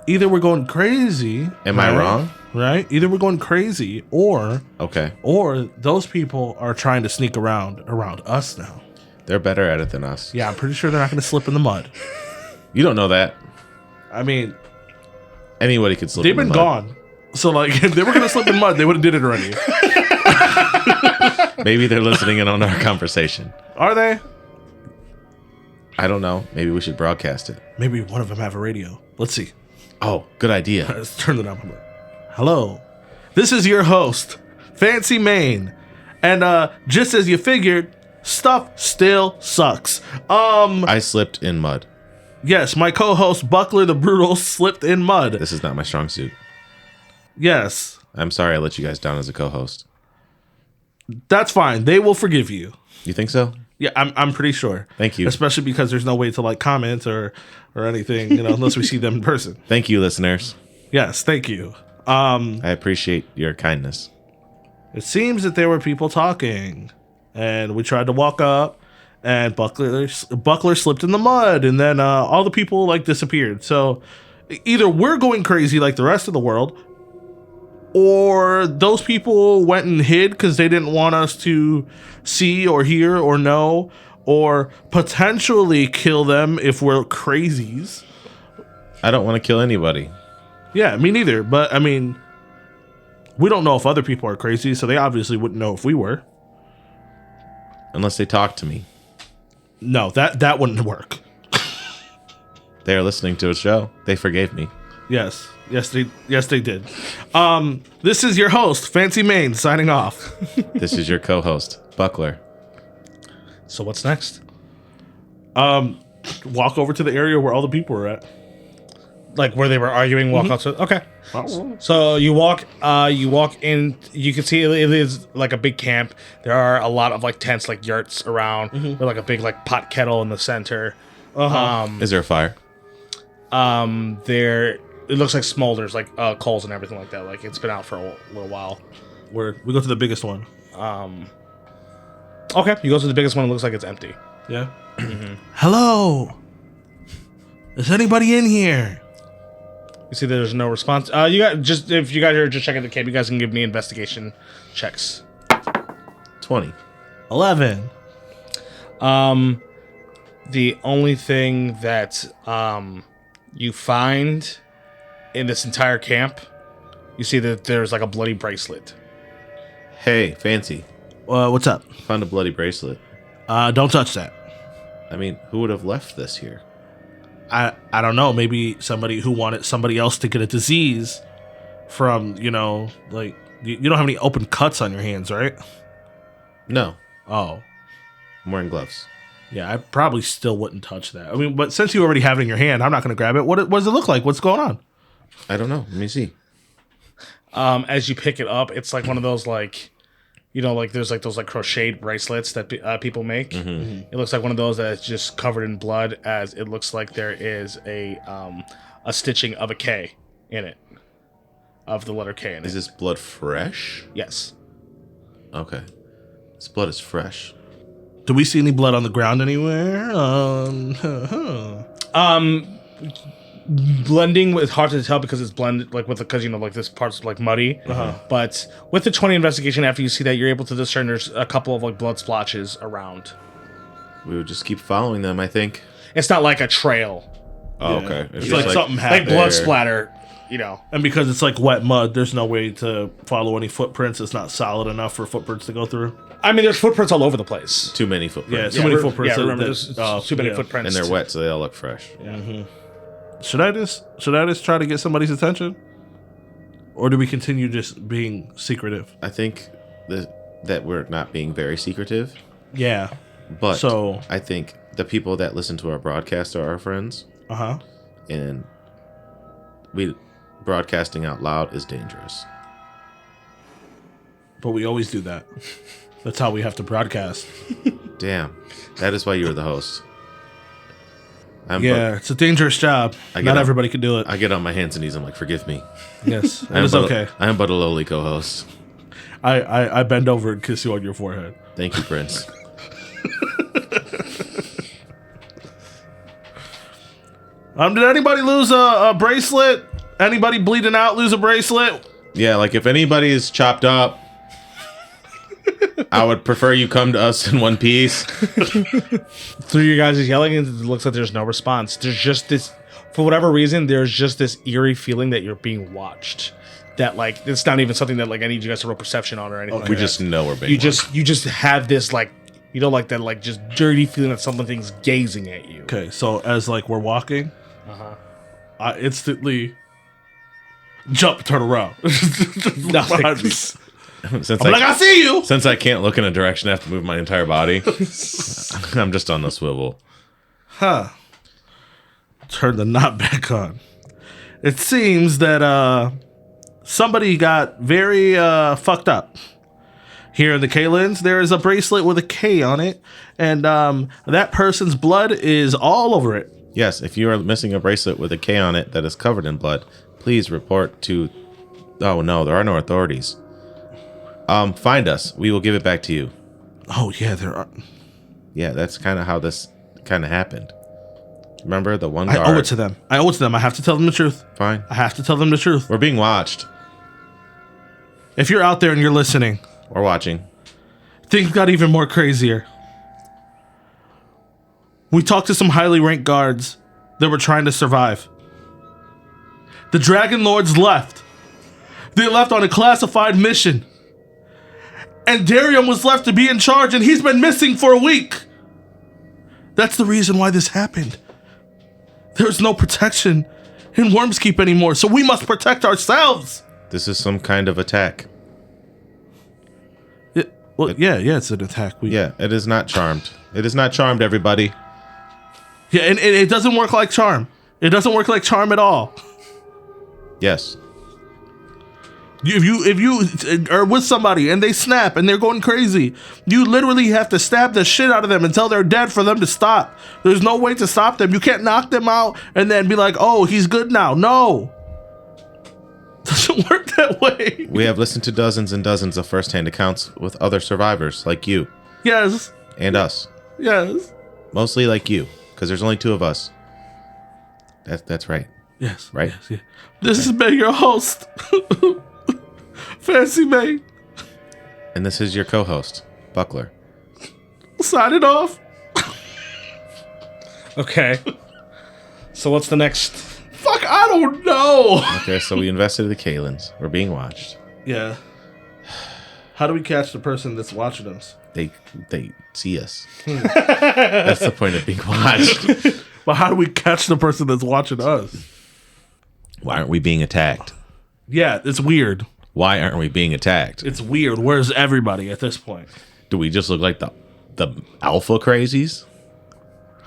either we're going crazy. Am I wrong? Right? Either we're going crazy or those people are trying to sneak around us now. They're better at it than us. Yeah, I'm pretty sure they're not going to slip in the mud. You don't know that. I mean, anybody could slip they've in the been mud. gone. So, like, if they were going to slip in mud, they would have did it already. Maybe they're listening in on our conversation. Are they? I don't know. Maybe we should broadcast it. Maybe one of them have a radio. Let's see. Oh, good idea. Let's turn it up. Hello. This is your host, Fancy Maine. And just as you figured, stuff still sucks. I slipped in mud. Yes, my co-host Buckler the Brutal slipped in mud. This is not my strong suit. Yes. I'm sorry I let you guys down as a co-host. That's fine. They will forgive you. You think so? Yeah, I'm pretty sure. Thank you. Especially because there's no way to like comment or anything, unless we see them in person. Thank you, listeners. Yes, thank you. I appreciate your kindness. It seems that there were people talking, and we tried to walk up, and Buckler slipped in the mud, and then all the people like disappeared. So either we're going crazy like the rest of the world, or those people went and hid because they didn't want us to see or hear or know, or potentially kill them if we're crazies. I don't want to kill anybody. Yeah, me neither. But I mean, we don't know if other people are crazy, so they obviously wouldn't know if we were. Unless they talk to me. No, that wouldn't work. They are listening to a show. They forgave me. Yes, they did. This is your host, Fancy Maine, signing off. This is your co-host, Buckler. So what's next? Walk over to the area where all the people were at. Like where they were arguing, walk outside. Okay. So you walk in. You can see it is like a big camp. There are a lot of like tents, like yurts around, with like a big like pot kettle in the center. Is there a fire? There it looks like smolders, like coals and everything like that. Like it's been out for a little while. We go to the biggest one. Okay, you go to the biggest one. It looks like it's empty. Yeah. Hello. Is anybody in here? You see, there's no response. You got just if you guys are just checking the camp, you guys can give me investigation checks. 20. 11. The only thing that you find in this entire camp, you see that there's like a bloody bracelet. Hey, Fancy. What's up? Found a bloody bracelet. Don't touch that. I mean, who would have left this here? I don't know. Maybe somebody who wanted somebody else to get a disease from, like, you don't have any open cuts on your hands, right? No. Oh. I'm wearing gloves. Yeah, I probably still wouldn't touch that. I mean, but since you already have it in your hand, I'm not going to grab it. What does it look like? What's going on? I don't know. Let me see. As you pick it up, it's like one of those like, like there's like those like crocheted bracelets that people make. Mm-hmm. It looks like one of those that's just covered in blood, as it looks like there is a stitching of a K in it, of the letter K in it. Is this blood fresh? Yes. Okay. This blood is fresh. Do we see any blood on the ground anywhere? Blending it's hard to tell because it's blended like because like this part's like muddy. But with the 20 investigation, after you see that, you're able to discern there's a couple of like blood splotches around. We would just keep following them, I think. It's not like a trail. Oh, Yeah. okay. It's just like something happened. Like blood there. splatter, And because it's like wet mud, there's no way to follow any footprints. It's not solid enough for footprints to go through. I mean, there's footprints all over the place. Too many footprints. Yeah, too many footprints. Yeah, remember, there's too many footprints. And they're wet, so they all look fresh. Yeah. Mm-hmm. Should I just try to get somebody's attention, or do we continue just being secretive? I think that we're not being very secretive, Yeah. but So- I think the people that listen to our broadcast are our friends, and broadcasting out loud is dangerous. But we always do that. That's how we have to broadcast. Damn, that is why you were the host. It's a dangerous job. Not everybody can do it. I get on my hands and knees. I'm like, forgive me. Yes, it is okay. I am but a lowly co-host. I bend over and kiss you on your forehead. Thank you, Prince. Did anybody lose a bracelet? Anybody bleeding out lose a bracelet? Yeah, like if anybody is chopped up, I would prefer you come to us in one piece. Through you guys is yelling, and it looks like there's no response. There's just this, for whatever reason, there's just this eerie feeling that you're being watched. That like it's not even something that like I need you guys to roll perception on or anything. Okay. Like We that. just know we're being you just have this like like that like just dirty feeling that something's gazing at you. Okay, so as like we're walking, I instantly jump, turn around. Nothing. I see you. Since I can't look in a direction, I have to move my entire body. I'm just on the swivel. Turn the knot back on. It seems that somebody got very fucked up. Here in the Kalins, there is a bracelet with a K on it, and that person's blood is all over it. Yes, if you are missing a bracelet with a K on it that is covered in blood, please report to... Oh, no, there are no authorities. Find us. We will give it back to you. Oh, yeah, there are. Yeah, that's kind of how this kind of happened. Remember the one guard? I owe it to them. I have to tell them the truth. Fine. I have to tell them the truth. We're being watched. If you're out there and you're listening, We're watching. things got even more crazier. We talked to some highly ranked guards that were trying to survive. The Dragon Lords left. They left on a classified mission. And Darium was left to be in charge, and he's been missing for a week. That's the reason why this happened. There's no protection in Wormskeep anymore, so we must protect ourselves. This is some kind of attack. Yeah, it's an attack. Yeah, it is not charmed. It is not charmed, everybody. Yeah, and it doesn't work like charm. It doesn't work like charm at all. Yes. If you are with somebody and they snap and they're going crazy, you literally have to stab the shit out of them until they're dead for them to stop. There's no way to stop them. You can't knock them out and then be like, oh, he's good now. No. Doesn't work that way. We have listened to dozens and dozens of first-hand accounts with other survivors like you Yes. and us. Yes. Mostly like you, because there's only two of us. That's right. Yes. Right. Yes, yeah. This has been your host, Fancy Mate. And this is your co-host, Buckler. Signing off. Okay. So what's the next? Fuck, I don't know. Okay, so we invested in the Kalins. We're being watched. Yeah. How do we catch the person that's watching us? They see us. That's the point of being watched. But how do we catch the person that's watching us? Why aren't we being attacked? Yeah, it's weird. Why aren't we being attacked? It's weird. Where's everybody at this point? Do we just look like the alpha crazies?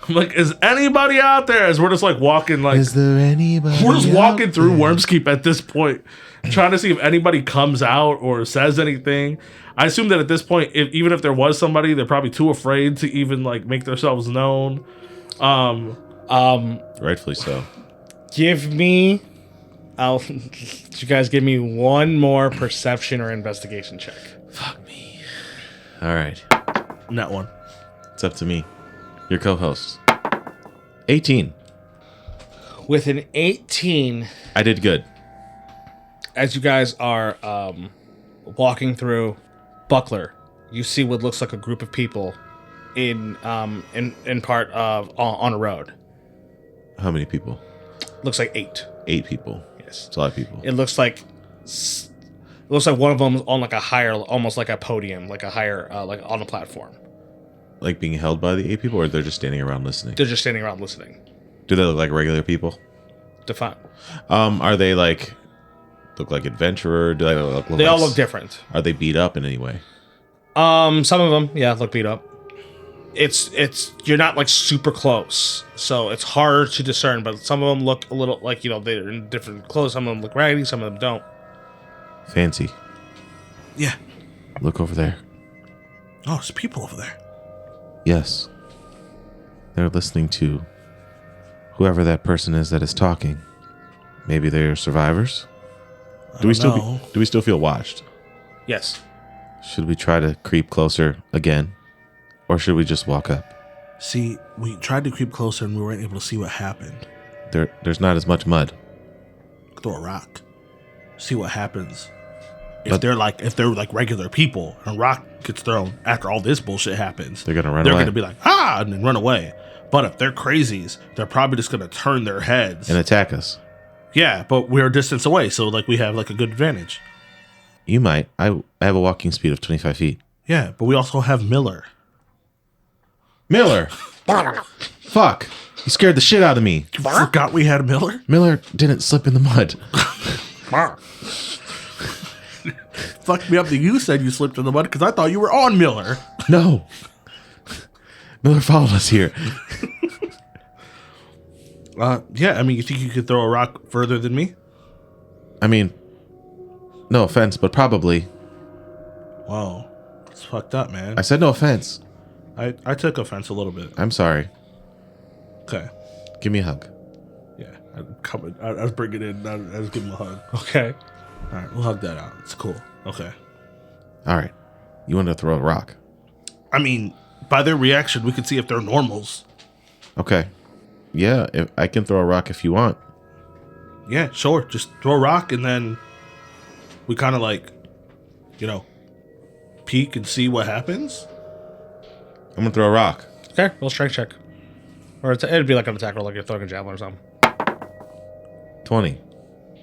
Like, is anybody out there? As we're just like walking, like there anybody? we're just walking through Wormskeep at this point, trying to see if anybody comes out or says anything. I assume that at this point, even if there was somebody, they're probably too afraid to even like make themselves known. Rightfully so. You guys give me one more perception or investigation check. Fuck me. All right. Not one. It's up to me. Your co-host. 18. With an 18, I did good. as you guys are walking through Buckler, you see what looks like a group of people in part of on a road. How many people? Looks like 8. 8 people. Yes. It's a lot of people. It looks like one of them is on like a higher, almost like a podium, like a higher, like on a platform. Like being held by the 8 people, or they're just standing around listening? They're just standing around listening. Do they look like regular people? Define. Are they like look like adventurer? Do they look They all look different. Are they beat up in any way? Some of them, yeah, look beat up. It's you're not like super close, so it's hard to discern. But some of them look a little like, you know, they're in different clothes. Some of them look raggedy, some of them don't. Fancy. Yeah. Look over there. Oh, there's people over there. Yes. They're listening to whoever that person is that is talking. Maybe they're survivors. Do we still feel watched? Yes. Should we try to creep closer again? Or should we just walk up? See, we tried to creep closer and we weren't able to see what happened. There's not as much mud. Throw a rock. See what happens. If they're like regular people and a rock gets thrown after all this bullshit happens, They're gonna run They're away. gonna be like, ah, and then run away. But if they're crazies, they're probably just gonna turn their heads. And attack us. Yeah, but we're a distance away, so like we have like a good advantage. You might. I have a walking speed of 25 feet. Yeah, but we also have Miller. Miller! Fuck! You scared the shit out of me. You forgot we had Miller? Miller didn't slip in the mud. Fucked me up that you said you slipped in the mud because I thought you were on Miller. No. Miller followed us here. Yeah, I mean, you think you could throw a rock further than me? I mean, no offense, but probably. Whoa. It's fucked up, man. I said no offense. I took offense a little bit. I'm sorry. Okay. Give me a hug. Yeah. I'm coming. I was bringing it in. I was giving him a hug. Okay. All right. We'll hug that out. It's cool. Okay. All right. You want to throw a rock? I mean, by their reaction, we can see if they're normals. Okay. Yeah, if I can throw a rock if you want. Yeah, sure. Just throw a rock and then we kind of like, peek and see what happens. I'm gonna throw a rock. Okay, roll strength check. Or it'd be like an attack roll, like you're throwing a javelin or something. 20.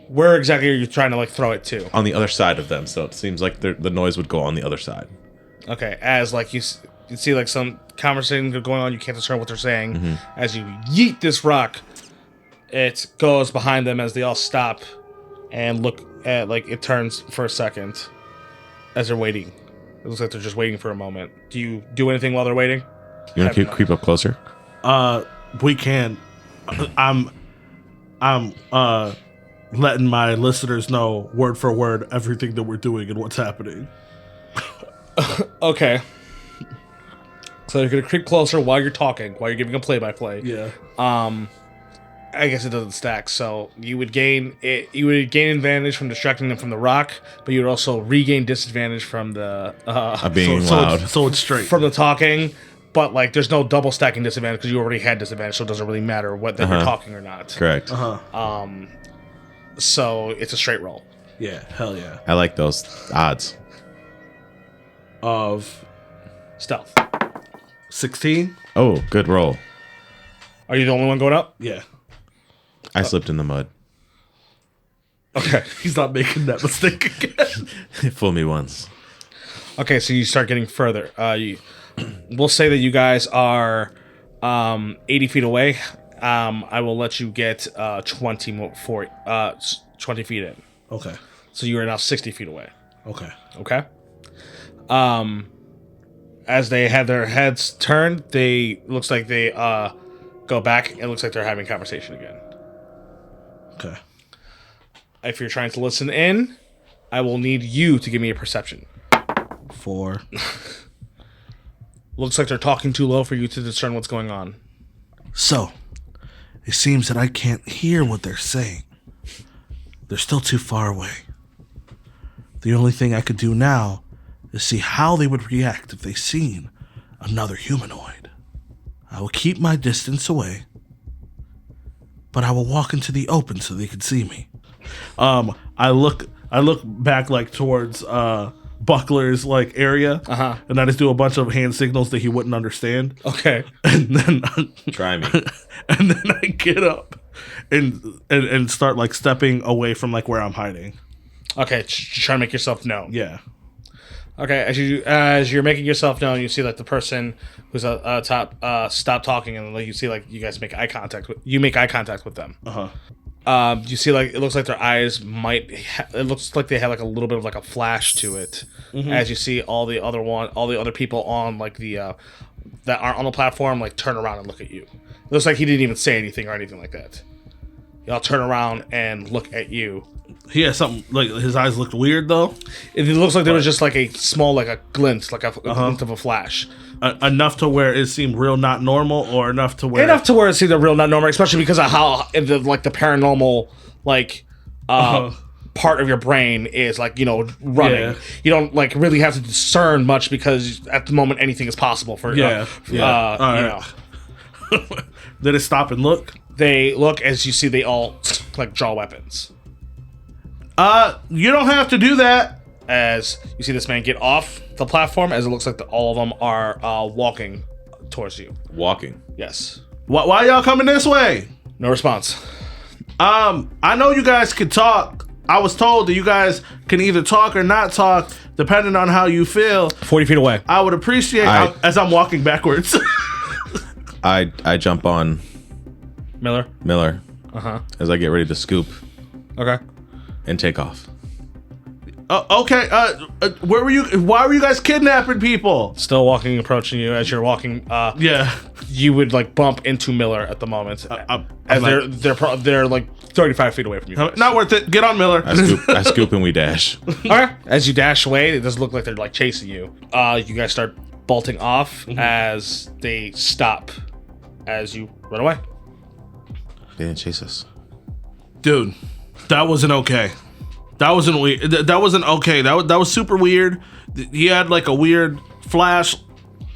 Where exactly are you trying to like throw it to? On the other side of them, so it seems like the noise would go on the other side. Okay, as like you see like some conversation going on, you can't discern what they're saying. As you yeet this rock, it goes behind them as they all stop and look at, like, it turns for a second as they're waiting. It looks like they're just waiting for a moment. Do you do anything while they're waiting? You want to creep up closer? We can. I'm letting my listeners know word for word everything that we're doing and what's happening. Okay. So you're gonna creep closer while you're talking, while you're giving a play-by-play. Yeah. I guess it doesn't stack, so you would gain advantage from distracting them from the rock, but you would also regain disadvantage from the Being loud. So it's straight. from the talking. But like, there's no double stacking disadvantage because you already had disadvantage, so it doesn't really matter whether you're talking or not. Correct. So it's a straight roll. Yeah, hell yeah. I like those odds. Of Stealth. 16? Oh, good roll. Are you the only one going up? Yeah. I slipped in the mud. Okay. He's not making that mistake again. Fool me once. Okay, so you start getting further. We'll say that you guys are 80 feet away. I will let you get 20 feet in. Okay. So you are now 60 feet away. Okay. Okay? As they have their heads turned, looks like they go back. It looks like they're having conversation again. Okay. If you're trying to listen in, I will need you to give me a perception. 4. Looks like they're talking too low for you to discern what's going on. So, it seems that I can't hear what they're saying. They're still too far away. The only thing I could do now is see how they would react if they seen another humanoid. I will keep my distance away, but I will walk into the open so they can see me. I look back like towards Buckler's like area, and I just do a bunch of hand signals that he wouldn't understand. Okay. And then Try me. and then I get up and start like stepping away from like where I'm hiding. Okay, try to make yourself known. Yeah. Okay, as you're making yourself known, you see like the person who's top stop talking, and like you see like you guys make eye contact. You make eye contact with them. You see like it looks like their eyes it looks like they have like a little bit of like a flash to it. As you see all the other people on like the that aren't on the platform like turn around and look at you. It looks like he didn't even say anything or anything like that. Y'all turn around and look at you. He has something like his eyes looked weird though. It looks like there was just like a small like a glint, like a glint of a flash. Enough to where it seemed real not normal, or enough to where It seemed real not normal, especially because of how the paranormal part of your brain is like running. Yeah. You don't like really have to discern much because at the moment anything is possible for All right. Did it stop and look? They look as you see they all like draw weapons. You don't have to do that. As you see this man get off the platform, as it looks like all of them are walking towards you. Walking. Yes. Why y'all coming this way? No response. I know you guys can talk. I was told that you guys can either talk or not talk, depending on how you feel. 40 feet away. I would appreciate as I'm walking backwards. I jump on Miller. As I get ready to scoop Okay. and take off. Okay. Where were you? Why were you guys kidnapping people? Still walking, approaching you as you're walking. Yeah. You would like bump into Miller at the moment, as I'm they're like 35 feet away from you guys. Not worth it. Get on Miller. I scoop and we dash. All right. As you dash away, it doesn't look like they're like chasing you. You guys start bolting off as they stop as you run away. They didn't chase us. Dude, that wasn't okay. That wasn't weird. That wasn't okay. That was super weird. He had like a weird flash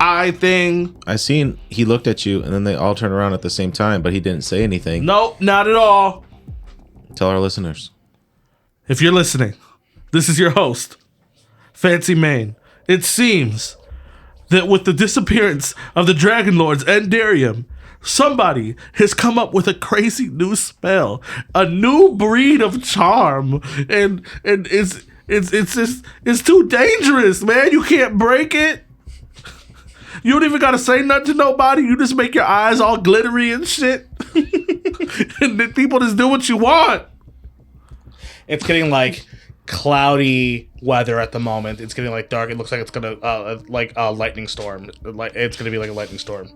eye thing. I seen he looked at you and then they all turned around at the same time, but he didn't say anything. Nope, not at all. Tell our listeners. If you're listening, this is your host, Fancy Maine. It seems that with the disappearance of the Dragon Lords and Darium, somebody has come up with a crazy new spell, a new breed of charm, and it's just it's too dangerous, man. You can't break it. You don't even gotta say nothing to nobody. You just make your eyes all glittery and shit, and then people just do what you want. It's getting like cloudy weather at the moment. It's getting like dark. It looks like it's gonna like a lightning storm. It's gonna be like a lightning storm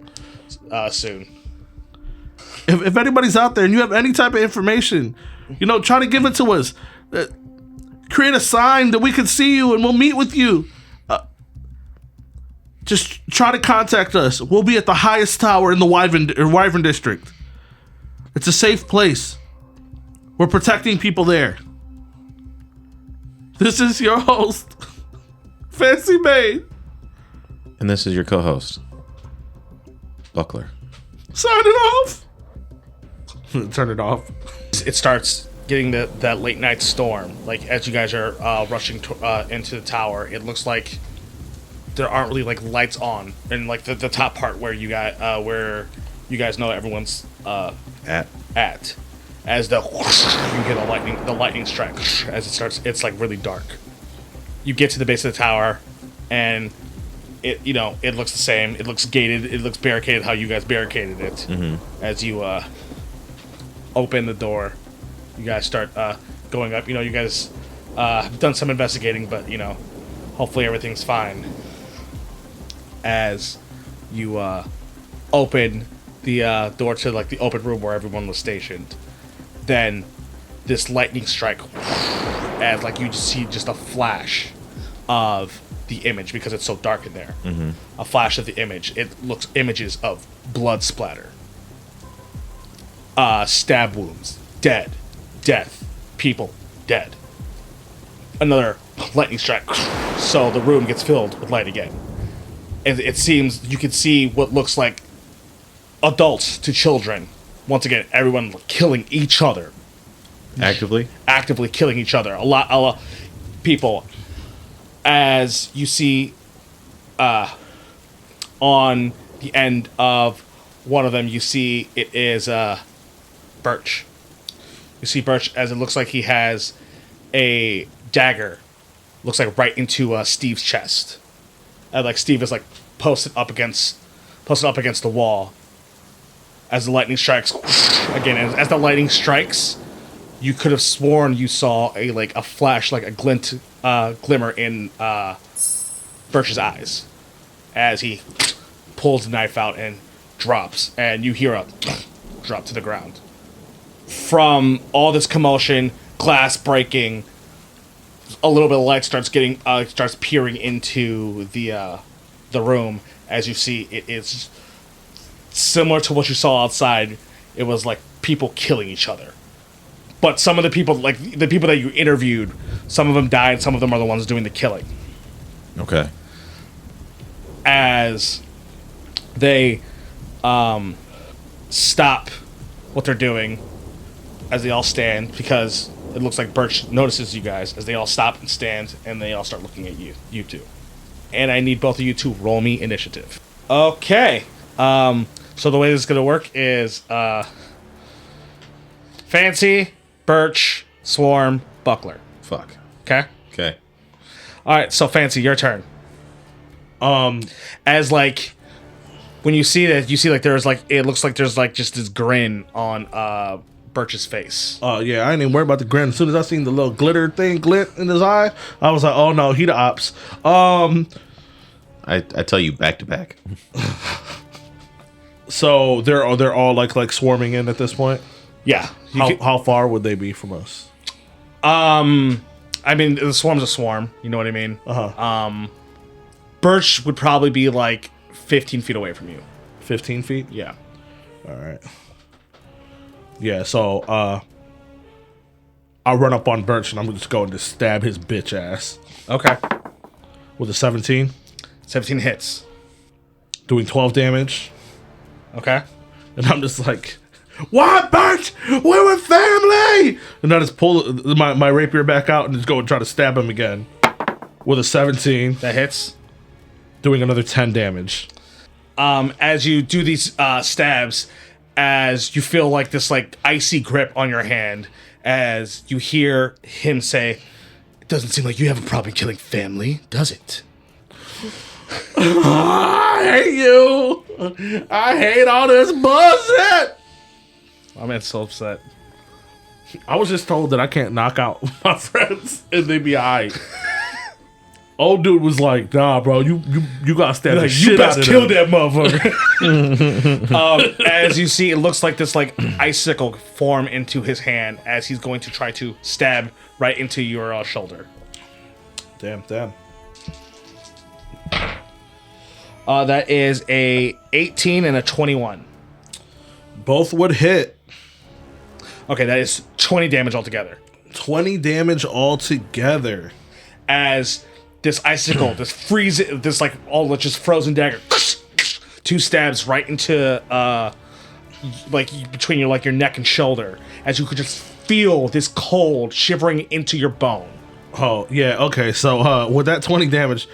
soon. If anybody's out there and you have any type of information, try to give it to us. Create a sign that we can see you and we'll meet with you. Just try to contact us. We'll be at the highest tower in the Wyvern district. It's a safe place. We're protecting people there. This is your host, Fancy Maine. And this is your co-host, Buckler. Sign it off. Turn it off. It starts getting that late night storm. Like as you guys are rushing into the tower, it looks like there aren't really like lights on, and like the top part where you guys know everyone's at. As you get the lightning strike as it starts. It's like really dark. You get to the base of the tower, and it looks the same. It looks gated. It looks barricaded how you guys barricaded it. Mm-hmm. As you open the door, you guys start going up. You guys have done some investigating, but hopefully everything's fine. As you open the door to like the open room where everyone was stationed, then this lightning strike, as like you just see just a flash of the image because it's so dark in there. Mm-hmm. A flash of the image. It looks images of blood splatter, stab wounds, death, people dead. Another lightning strike, so the room gets filled with light again. And it seems you can see what looks like adults to children. Once again, everyone killing each other. Actively killing each other. A lot of people. As you see on the end of one of them, you see it is Birch. You see Birch as it looks like he has a dagger. Looks like right into Steve's chest. And like Steve is like posted up against the wall. As the lightning strikes again, as the lightning strikes, you could have sworn you saw a flash, like a glimmer in Birch's eyes, as he pulls the knife out and drops, and you hear a drop to the ground. From all this commotion, glass breaking, a little bit of light starts peering into the room. As you see, it is similar to what you saw outside. It was like people killing each other. But some of the people, like the people that you interviewed, some of them died, some of them are the ones doing the killing. Okay. As they stop what they're doing, as they all stand, because it looks like Birch notices you guys, as they all stop and stand, and they all start looking at you two. And I need both of you to roll me initiative. Okay. So the way this is going to work is Fancy, Birch, Swarm, Buckler. Fuck. Okay? Okay. All right, so Fancy, your turn. As like when you see that, you see like there's like it looks like there's like just this grin on Birch's face. Oh yeah, I ain't even worried about the grin. As soon as I seen the little glitter thing glint in his eye, I was like, oh no, he the ops. I tell you back to back. So they're all like swarming in at this point. Yeah. How far would they be from us? I mean, the swarm's a swarm. You know what I mean? Birch would probably be like 15 feet away from you. 15 feet? Yeah. All right. Yeah, so I'll run up on Birch and I'm just going to stab his bitch ass Okay. with a 17, 17 hits. doing 12 damage. Okay. And I'm just like, what, Birch? We're a family! And I just pull my rapier back out and just go and try to stab him again with a 17, That hits. doing another 10 damage. As you do these stabs, as you feel like this like icy grip on your hand, as you hear him say, "It doesn't seem like you have a problem killing family, does it?" I hate you! I hate all this bullshit! My man's so upset. I was just told that I can't knock out my friends and they be alright. Old dude was like, "Nah, bro, you gotta stab the Like, shit you best out of kill them." that motherfucker. As you see, it looks like this like icicle form into his hand as he's going to try to stab right into your shoulder. Damn. That is a 18 and a 21. Both would hit. Okay, that is 20 damage altogether. 20 damage altogether. As this icicle, this like all just frozen dagger, 2 stabs right into like between your neck and shoulder, as you could just feel this cold shivering into your bone. Oh, yeah, okay. So with that 20 damage,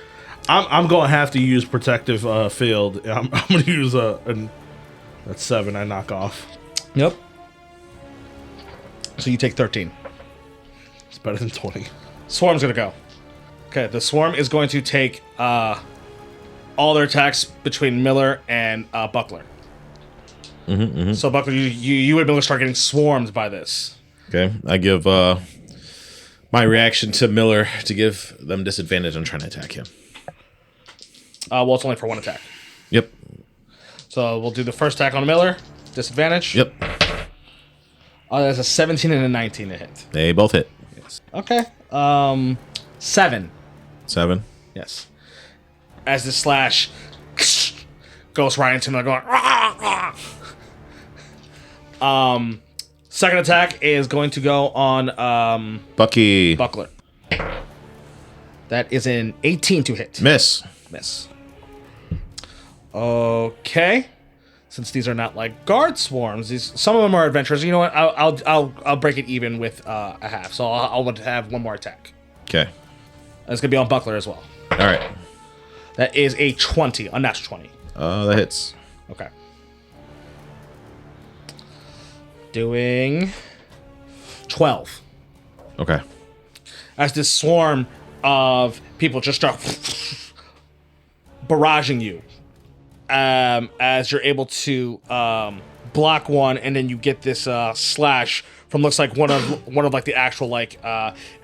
I'm going to have to use protective field. I'm going to use that's 7 I knock off. Yep. So you take 13. It's better than 20. Swarm's gonna go. Okay, the swarm is going to take all their attacks between Miller and Buckler. So Buckler, you and Miller start getting swarmed by this. Okay, I give my reaction to Miller to give them disadvantage on trying to attack him. Well, it's only for 1 attack. Yep. So we'll do the first attack on Miller. Disadvantage. Yep. That's a 17 and a 19 to hit. They both hit. Okay. 7. 7. Yes. As the slash goes right into him, going. Rah, rah. Second attack is going to go on Bucky. Buckler. That is an 18 to hit. Miss. Miss. Okay. Since these are not like guard swarms, some of them are adventurers. You know what? I'll break it even with a half. So I'll have 1 more attack. Okay. That's gonna be on Buckler as well. All right. That is a 20, a natural 20. That hits. Okay. Doing 12. Okay. As this swarm of people just start barraging you. As you're able to block one, and then you get this slash from looks like one of like the actual like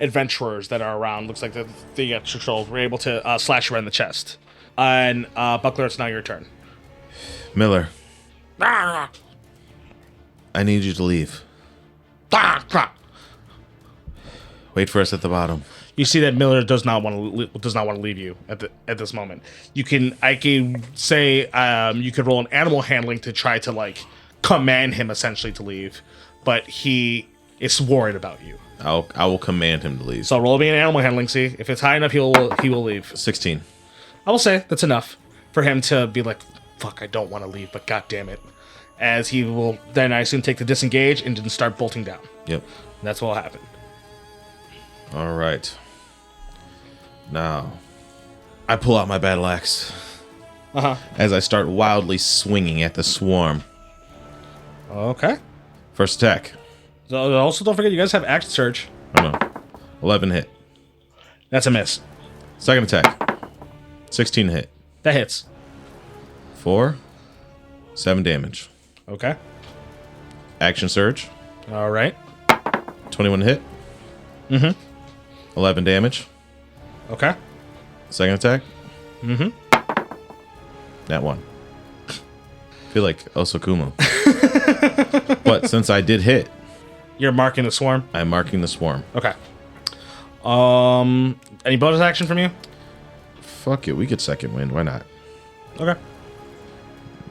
adventurers that are around. Looks like they get control. We're able to slash you right in the chest. And Buckler, it's now your turn. Miller, I need you to leave. Wait for us at the bottom. You see that Miller does not want to leave you at this moment. I can say you could roll an animal handling to try to like command him essentially to leave, but he is worried about you. I will command him to leave. So roll me an animal handling. See if it's high enough, he will leave. 16. I will say that's enough for him to be like, "Fuck, I don't want to leave, but god damn it." As he will then, I assume, take the disengage and then start bolting down. Yep. And that's what will happen. All right. Now, I pull out my battle axe as I start wildly swinging at the swarm. Okay. First attack. So also, don't forget, you guys have action surge. Oh no. 11 hit. That's a miss. Second attack. 16 hit. That hits. 4. 7 damage. Okay. Action surge. All right. 21 hit. 11 damage. Okay. Second attack. That one. feel like Osakuma. But since I did hit, You're marking the swarm. I'm marking the swarm. Okay. Any bonus action from you? Fuck it, we get second wind. Why not? Okay.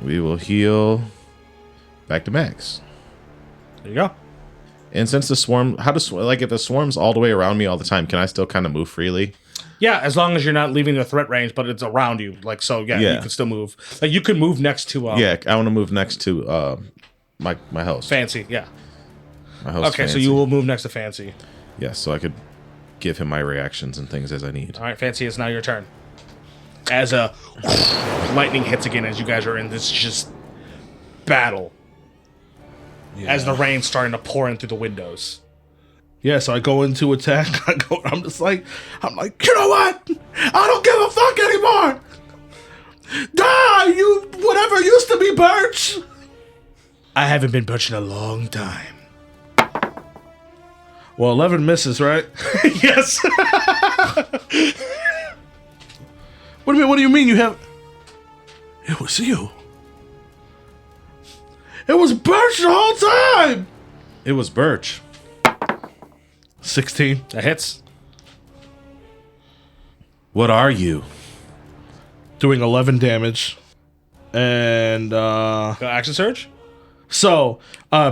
We will heal back to max. There you go. And since the swarm, if the swarm's all the way around me all the time, can I still kind of move freely? Yeah, as long as you're not leaving the threat range, but it's around you. Like, so, yeah, Yeah. you can still move. Like, you can move next to... Yeah, I want to move next to my host. Fancy, yeah. My host. Okay, so Fancy. you will move next to Fancy. Yes, so I could give him my reactions and things as I need. All right, Fancy, it's now your turn. As lightning hits again, as you guys are in this just battle. As the rain's starting to pour in through the windows. Yeah, so I go into attack. I'm like, you know what? I don't give a fuck anymore. Die, you whatever used to be Birch. I haven't been Birch in a long time. Well, 11 misses, right? Yes. What do you mean you have? It was you. It was Birch the whole time. It was Birch. 16. That hits. What are you? Doing 11 damage. And Go action surge? so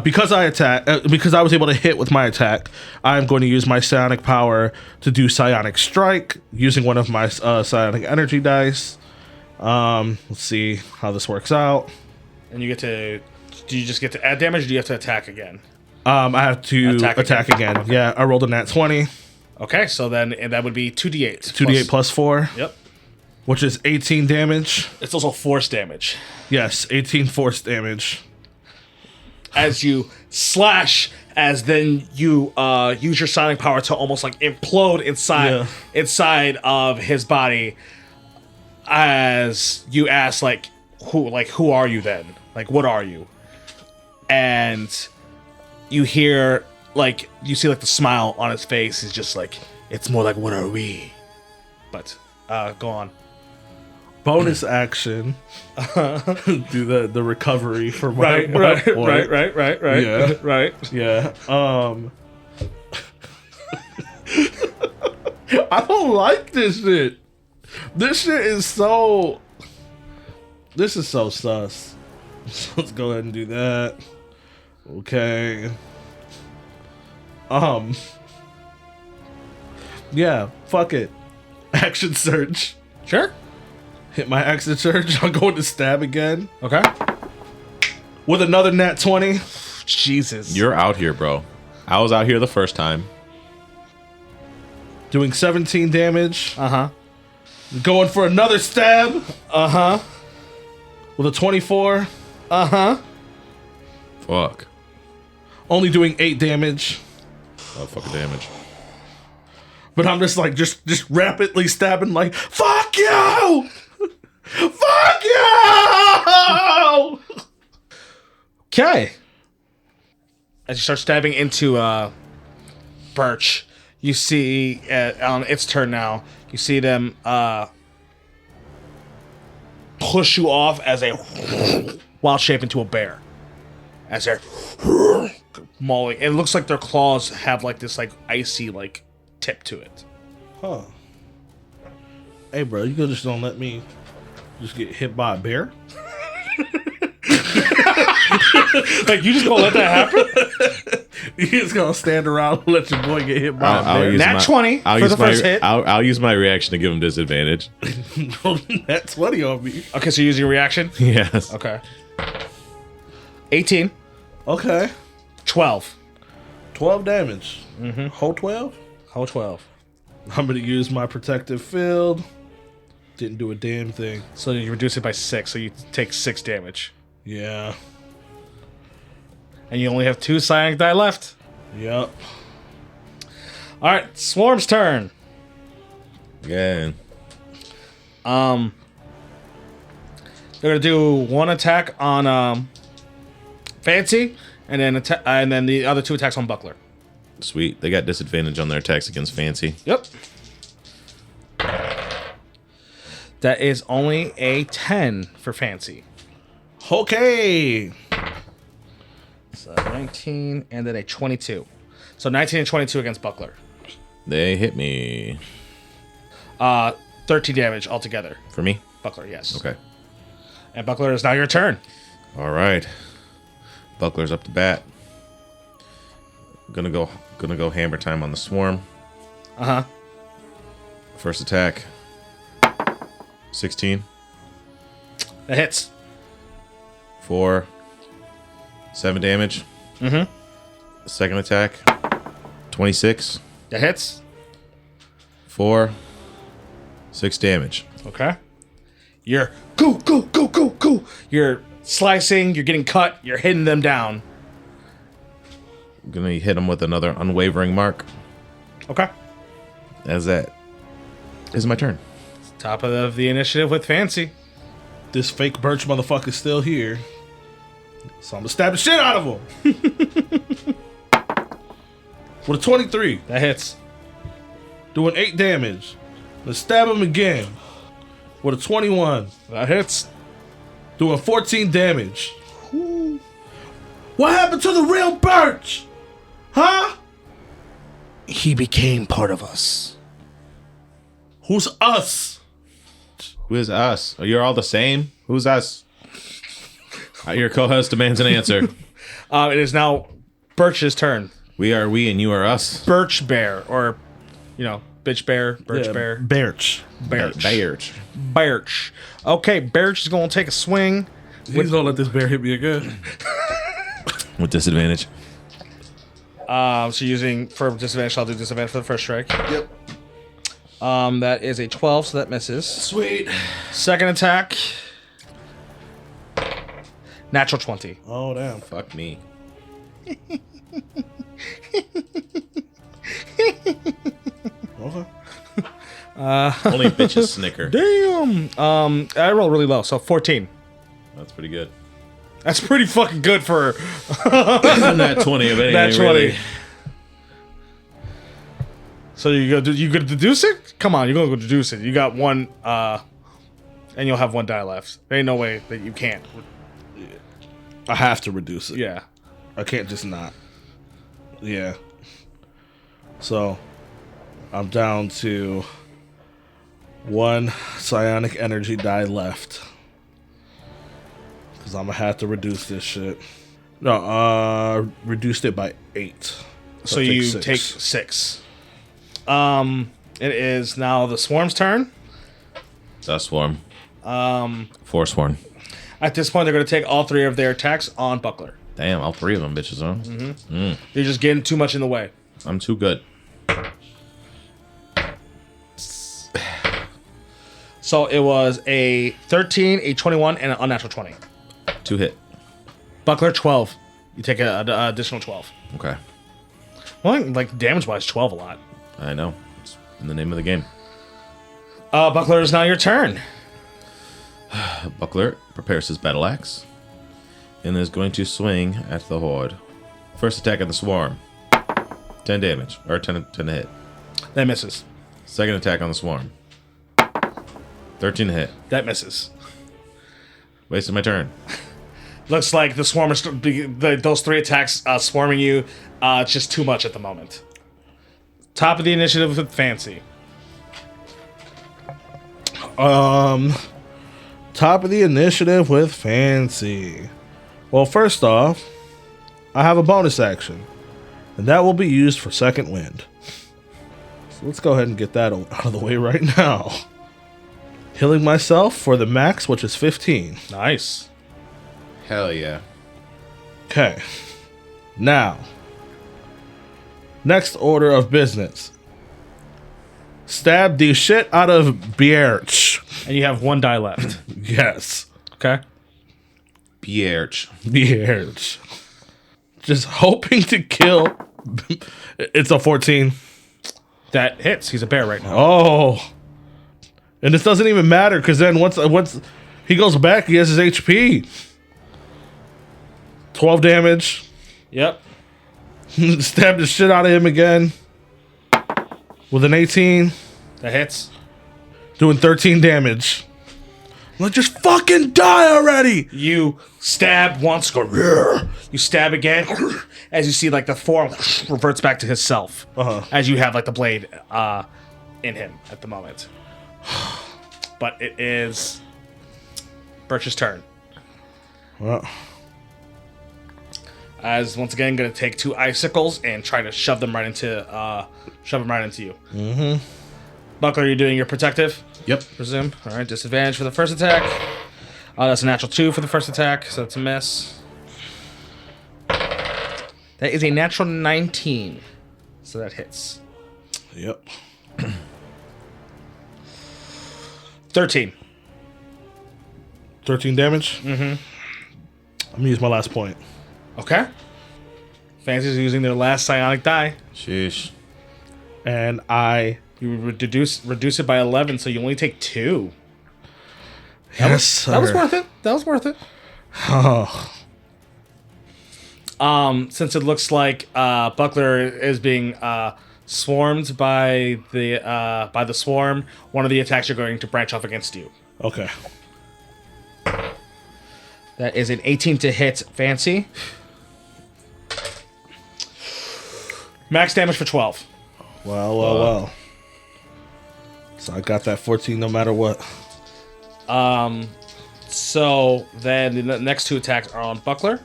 because I was able to hit with my attack, I'm going to use my psionic power to do psionic strike using one of my psionic energy dice. Let's see how this works out. And you get to... Do you just get to add damage, or do you have to attack again? I have to attack again. Yeah, I rolled a nat 20. Okay, so then and that would be 2d8. 2d8 plus 4. Yep. Which is 18 damage. It's also force damage. Yes, 18 force damage. As you slash, as then you use your sonic power to almost like implode inside of his body. As you ask, who are you then? Like, what are you? And you hear, you see the smile on his face is just like, it's more like, what are we? But go on. Bonus action. Do the recovery for my point. Right. Yeah. Right. Yeah. I don't like this shit. This shit is so... This is so sus. So let's go ahead and do that. Okay. Yeah, fuck it. Action surge. Sure. Hit my action surge. I'm going to stab again. Okay. With another nat 20. Jesus. You're out here, bro. I was out here the first time. Doing 17 damage. Uh-huh. Going for another stab. Uh-huh. With a 24. Uh-huh. Fuck. Only doing 8 damage. Oh, fucking damage. But I'm just rapidly stabbing fuck you! Fuck you! Okay. As you start stabbing into Birch, you see on its turn now, you see them push you off as a wild shape into a bear. As they're mauling. It looks like their claws have this icy tip to it. Huh. Hey bro, you just don't let me just get hit by a bear? You just gonna let that happen? You just gonna stand around and let your boy get hit by a bear? Nat 20 for the first hit. I'll use my reaction to give him disadvantage. Nat 20 on me. Okay, so you use your reaction? Yes. Okay. 18. Okay. 12. 12 damage. Whole 12? Whole 12. I'm gonna use my protective field. Didn't do a damn thing. So you reduce it by 6, so you take 6 damage. Yeah. And you only have 2 psionic die left. Yep. Alright, Swarm's turn. Yeah. They're gonna do 1 attack on Fancy, and then the other 2 attacks on Buckler. Sweet. They got disadvantage on their attacks against Fancy. Yep. That is only a 10 for Fancy. Okay. So 19 and then a 22. So 19 and 22 against Buckler. They hit me. 13 damage altogether. For me? Buckler, yes. Okay. And Buckler, is now your turn. All right. Buckler's up to bat. Gonna go hammer time on the swarm. Uh-huh. First attack. 16. That hits. 4. 7 damage. Mm-hmm. Second attack. 26. That hits. 4. 6 damage. Okay. You're go. You're slicing, you're getting cut, you're hitting them down. I'm gonna hit him with another unwavering mark. Okay. As that is my turn. Top of the initiative with Fancy. This fake birch motherfucker's still here. So I'm gonna stab the shit out of him. With a 23. That hits. Doing 8 damage. Let's stab him again. With a 21. That hits. Doing 14 damage. What happened to the real birch? Huh? He became part of us. Who's us? Who is us? Oh, you're all the same? Who's us? Your co-host demands an answer. It is now Birch's turn. We are we and you are us. Birch Bear, or, bitch bear, Birch Bear. Birch. Birch. Birch. Okay, Birch is going to take a swing. Please don't let this bear hit me again. With disadvantage. So using for disadvantage, I'll do disadvantage for the first strike. Yep. That is a 12, so that misses. Sweet. Second attack. Natural 20. Oh, damn. Fuck me. Okay. Only bitches snicker. Damn. I roll really low, so 14. That's pretty good. That's pretty fucking good for That 20 of anything. that 20. Really. So you gonna deduce it? Come on, you're gonna go deduce it. You got one, and you'll have one die left. There ain't no way that you can't. I have to reduce it. Yeah. I can't just not. Yeah. So, I'm down to 1 psionic energy die left. Because I'm going to have to reduce this shit. No, reduced it by 8. So you take 6. It is now the swarm's turn. The swarm. Forsworn. At this point, they're going to take all 3 of their attacks on Buckler. Damn, all 3 of them bitches, huh? You're just getting too much in the way. I'm too good. So it was a 13, a 21, and an unnatural 20. 2 hit. Buckler, 12. You take an additional 12. Okay. Well, like damage-wise, 12 a lot. I know. It's in the name of the game. Buckler, is now your turn. Buckler prepares his battle axe and is going to swing at the horde. First attack on the swarm. 10 damage. Or 10 to hit. That misses. Second attack on the swarm. 13 to hit. That misses. Wasted my turn. Looks like the swarm is those 3 attacks swarming you. It's just too much at the moment. Top of the initiative with Fancy. Top of the initiative with Fancy. Well, first off, I have a bonus action. And that will be used for second wind. So let's go ahead and get that out of the way right now. Healing myself for the max, which is 15. Nice. Hell yeah. Okay. Now, next order of business. Stab the shit out of Bierch. And you have 1 die left. Yes. Okay. Bierch. Bierch. Just hoping to kill. It's a 14. That hits. He's a bear right now. Oh. And this doesn't even matter because then once he goes back, he has his HP. 12 damage. Yep. Stab the shit out of him again. With an 18. That hits. Doing 13 damage. Like, just fucking die already! You stab once, go. "Rrr." You stab again, as you see like the form reverts back to his self. As you have like the blade in him at the moment. But it is Birch's turn. Well, As once again, going to take 2 icicles and try to shove them right into you. Mm-hmm. Buckler, you're doing your protective. Yep. Presume. All right. Disadvantage for the first attack. That's a natural 2 for the first attack, so it's a miss. That is a natural 19, so that hits. yep. 13. 13 damage? Mm-hmm. I'm gonna use my last point. Okay. Fancy's using their last psionic die. Sheesh. And I... You reduce it by 11, so you only take 2. Yes, That was sir. worth it. That was worth it. Oh. Since it looks like Buckler is being swarmed by the swarm, one of the attacks are going to branch off against you. Okay. That is an 18 to hit Fancy. Max damage for 12. Well. So I got that 14 no matter what. So then the next 2 attacks are on Buckler.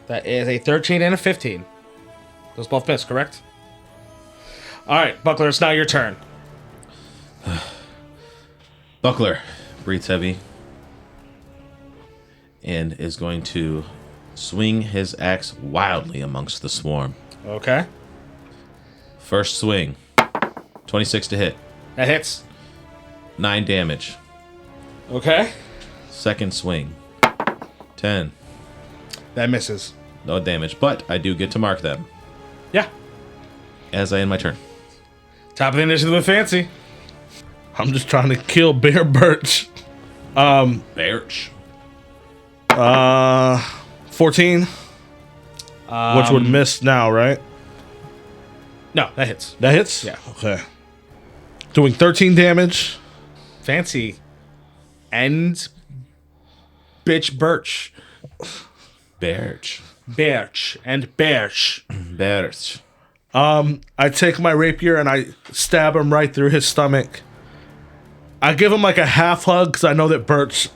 That is a 13 and a 15. Those both miss, correct? All right, Buckler, it's now your turn. Buckler breathes heavy and is going to swing his axe wildly amongst the swarm. Okay. First swing, 26 to hit, That hits. 9 damage. Okay. Second swing, 10, That misses. no damage, but I do get to mark them Yeah. as I end my turn. Top of the initiative with Fancy. I'm just trying to kill Bear Birch. Birch. 14. Which would miss now, right? No, that hits. That hits? Yeah. Okay. Doing 13 damage. Fancy. And bitch Birch. Birch. Birch and Birch. Birch. I take my rapier and I stab him right through his stomach. I give him like a half hug because I know that Birch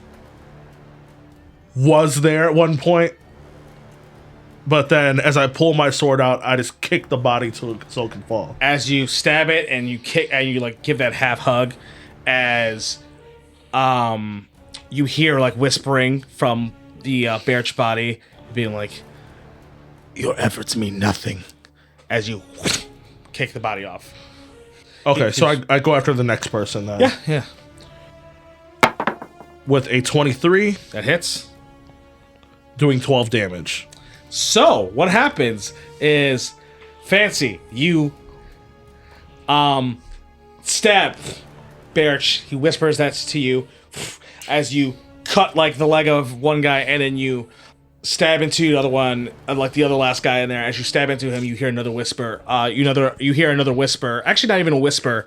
was there at one point. But then as I pull my sword out, I just kick the body so it can fall. As you stab it and you kick and you like give that half hug, as you hear like whispering from the Birch body, being like, "Your efforts mean nothing," as you kick the body off. Okay, so I go after the next person then. Yeah. With a 23, That hits. doing 12 damage. So what happens is, Fancy, you stab Birch. He whispers that to you as you cut like the leg of one guy, and then you stab into the other one, like the other last guy in there. As you stab into him, you hear another whisper. You hear another whisper. Actually, not even a whisper.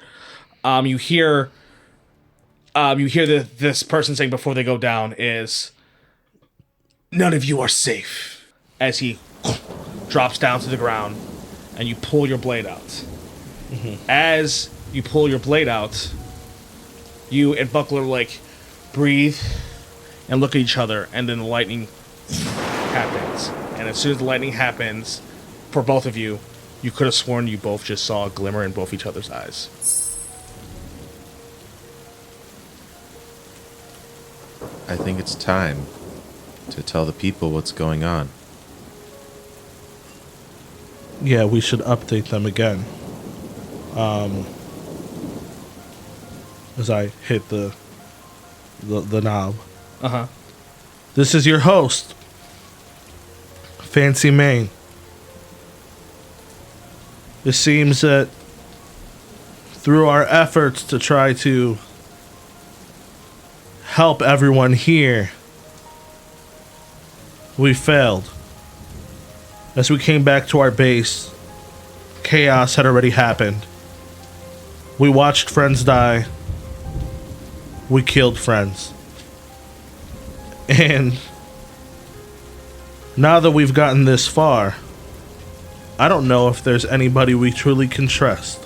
You hear this person saying before they go down is, "None of you are safe." As he drops down to the ground, and you pull your blade out. As you pull your blade out, you and Buckler like breathe and look at each other, and then the lightning happens. And as soon as the lightning happens, for both of you, you could have sworn you both just saw a glimmer in both each other's eyes. I think it's time to tell the people what's going on. Yeah, we should update them again. As I hit the knob. Uh-huh. This is your host, Fancy Main. It seems that through our efforts to try to help everyone here, we failed. As we came back to our base, chaos had already happened. We watched friends die. we killed friends. And now that we've gotten this far, I don't know if there's anybody we truly can trust.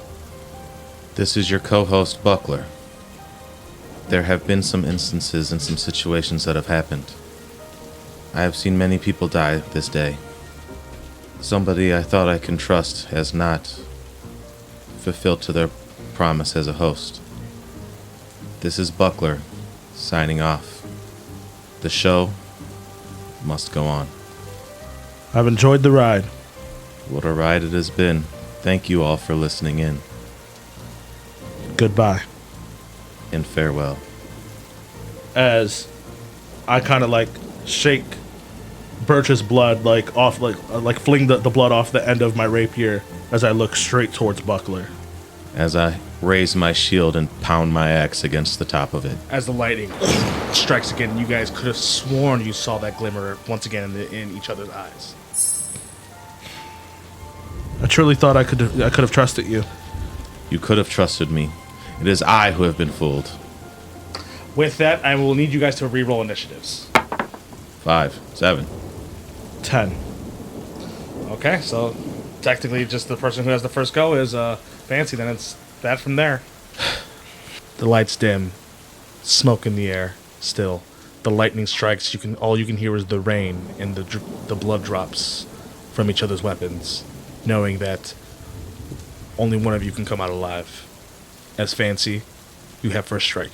This is your co-host, Buckler. There have been some instances and some situations that have happened. I have seen many people die this day. Somebody I thought I can trust has not fulfilled to their promise as a host. This is Buckler, signing off. The show must go on. I've enjoyed the ride. What a ride it has been. Thank you all for listening in, Goodbye. and farewell. As I kind of like shake Birch's blood like off, like fling the blood off the end of my rapier as I look straight towards Buckler. As I raise my shield and pound my axe against the top of it. As the lightning strikes again, you guys could have sworn you saw that glimmer once again in each other's eyes. I truly thought I could have trusted you. You could have trusted me. It is I who have been fooled. With that, I will need you guys to re-roll initiatives. 5, 7. 10. Okay, so technically just the person who has the first go is Fancy, then it's that from there. The lights dim, smoke in the air still. The lightning strikes, all you can hear is the rain and the blood drops from each other's weapons, knowing that only one of you can come out alive. As Fancy, you have first strike.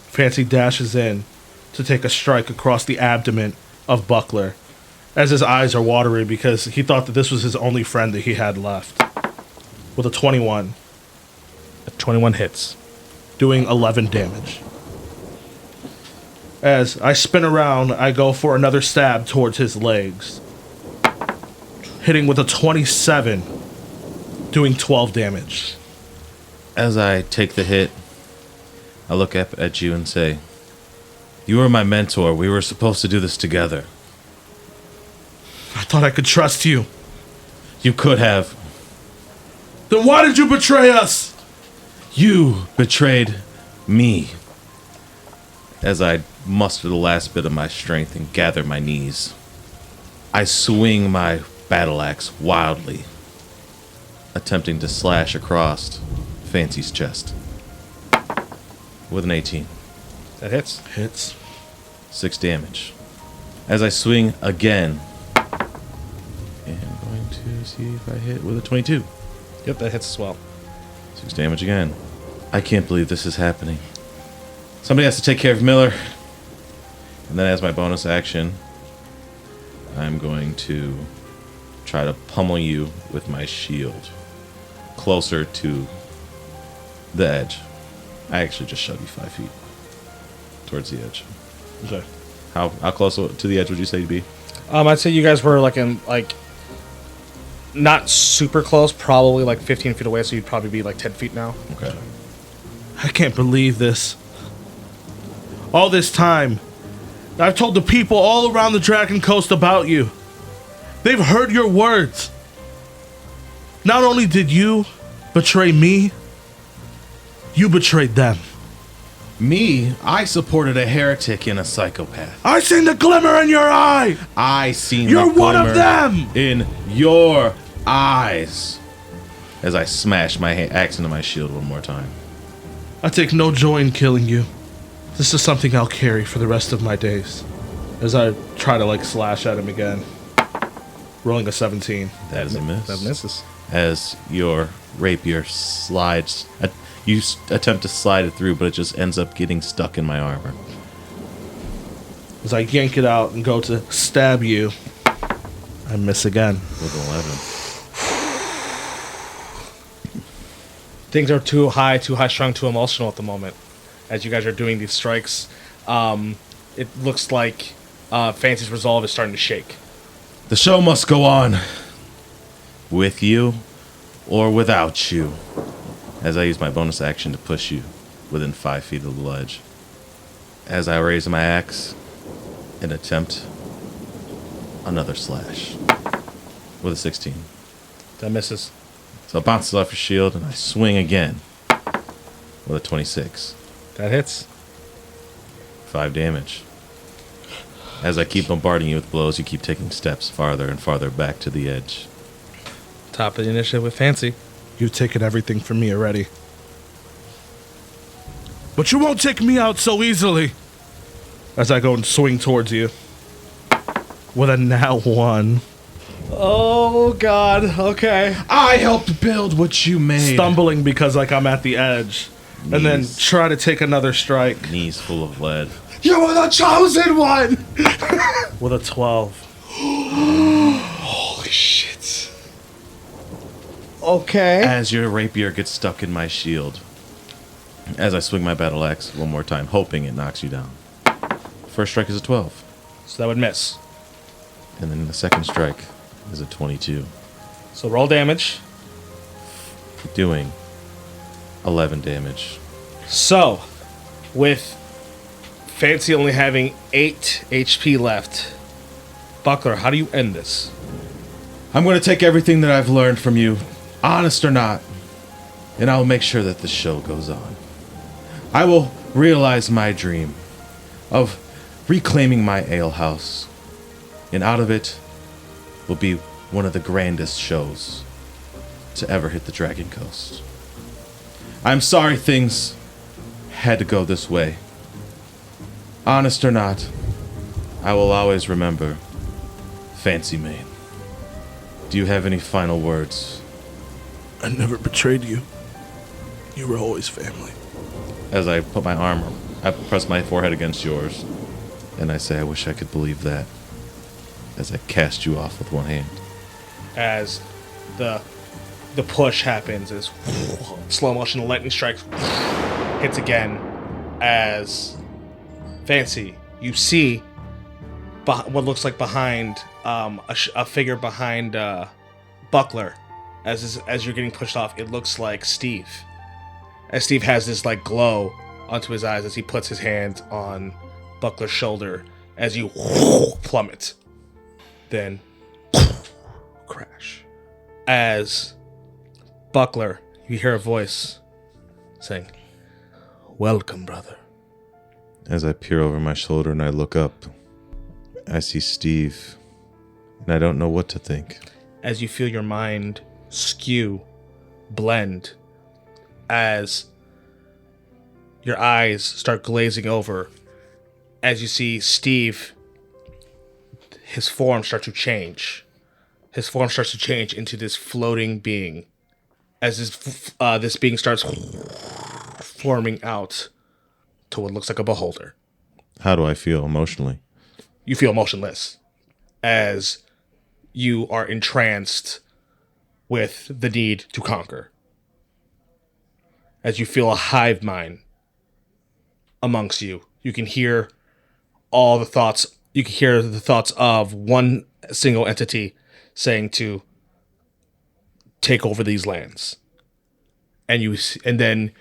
Fancy dashes in to take a strike across the abdomen of Buckler as his eyes are watery because he thought that this was his only friend that he had left. With a 21, A 21 hits. doing 11 damage. As I spin around, I go for another stab towards his legs, hitting with a 27, doing 12 damage. As I take the hit, I look up at you and say, "You were my mentor. We were supposed to do this together." I thought I could trust you. You could have. Then why did you betray us? You betrayed me. As I muster the last bit of my strength and gather my knees, I swing my battle axe wildly, attempting to slash across Fancy's chest. With an 18. That hits. Hits. 6 damage. As I swing again, and I'm going to see if I hit with a 22. Yep, that hits as well. 6 damage again. I can't believe this is happening. Somebody has to take care of Miller. And then as my bonus action, I'm going to try to pummel you with my shield closer to the edge. I actually just shoved you 5 feet towards the edge. Okay. How close to the edge would you say you'd be? I'd say you guys were not super close, probably like 15 feet away, so you'd probably be like 10 feet now. Okay. I can't believe this. All this time, I've told the people all around the Dragon Coast about you. They've heard your words. Not only did you betray me, you betrayed them. Me, I supported a heretic and a psychopath. I seen the glimmer in your eye. I seen You're the one of glimmer them. in your eyes. As I smash my axe into my shield one more time. I take no joy in killing you. This is something I'll carry for the rest of my days. As I try to slash at him again. Rolling a 17. That is a miss. That misses. As your rapier slides, you attempt to slide it through, but it just ends up getting stuck in my armor. As I yank it out and go to stab you, I miss again. With 11. Things are too high strung, too emotional at the moment. As you guys are doing these strikes, it looks like Fancy's resolve is starting to shake. The show must go on. With you or without you. As I use my bonus action to push you within 5 feet of the ledge. As I raise my axe and attempt another slash. With a 16. That misses. So it bounces off your shield and I swing again. With a 26. That hits. 5 damage. As I keep bombarding you with blows, you keep taking steps farther and farther back to the edge. Top of the initiative with Fancy. You've taken everything from me already. But you won't take me out so easily. As I go and swing towards you. With a now 1. Oh, God. Okay. I helped build what you made. Stumbling because like I'm at the edge. And then Knees. try to take another strike. Knees full of lead. You were the chosen one! With a 12. Holy shit. Okay. As your rapier gets stuck in my shield. As I swing my battle axe one more time, hoping it knocks you down. First strike is a 12. So that would miss. And then the second strike is a 22. So roll damage. Doing 11 damage. So, with Fancy only having 8 HP left, Buckler, how do you end this? I'm going to take everything that I've learned from you, honest or not, and I'll make sure that the show goes on. I will realize my dream of reclaiming my alehouse, and out of it will be one of the grandest shows to ever hit the Dragon Coast. I'm sorry things had to go this way. Honest or not, I will always remember Fancy Mane. Do you have any final words? I never betrayed you. You were always family. As I put my arm, I press my forehead against yours, and I say, I wish I could believe that. As I cast you off with one hand. As the push happens, as slow motion, the lightning strikes, hits again, as Fancy, you see what looks like behind a figure behind Buckler. As you're getting pushed off, it looks like Steve. As Steve has this like glow onto his eyes as he puts his hand on Buckler's shoulder as you plummet. Then crash. As Buckler, you hear a voice saying, "Welcome, brother." As I peer over my shoulder and I look up, I see Steve, and I don't know what to think. As you feel your mind skew, blend, as your eyes start glazing over, as you see Steve, his form starts to change. His form starts to change into this floating being. As this being starts forming out to what looks like a beholder. How do I feel emotionally? You feel motionless as you are entranced with the need to conquer. As you feel a hive mind amongst you. You can hear all the thoughts. You can hear the thoughts of one single entity saying to take over these lands. And then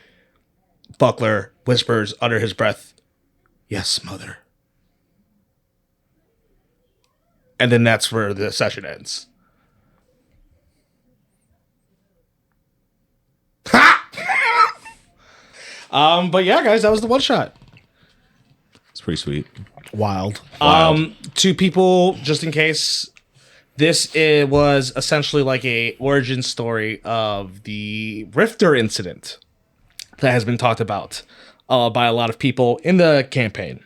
Buckler whispers under his breath, "Yes, mother." And then that's where the session ends. But yeah, guys, that was the one shot. It's pretty sweet. Wild. To people, just in case, was essentially like a origin story of the Rifter incident that has been talked about by a lot of people in the campaign.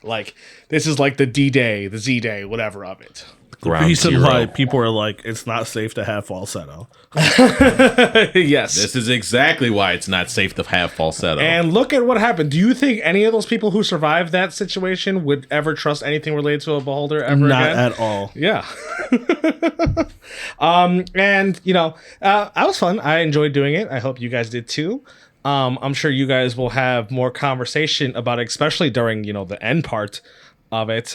Like, this is like the D-Day, the Z-Day, whatever of it. Ground Reason zero. why people are like, it's not safe to have falsetto. Yes. This is exactly why it's not safe to have falsetto. And look at what happened. Do you think any of those people who survived that situation would ever trust anything related to a beholder ever Not again? at all. Yeah. And that was fun. I enjoyed doing it. I hope you guys did too. I'm sure you guys will have more conversation about it, especially during, the end part of it.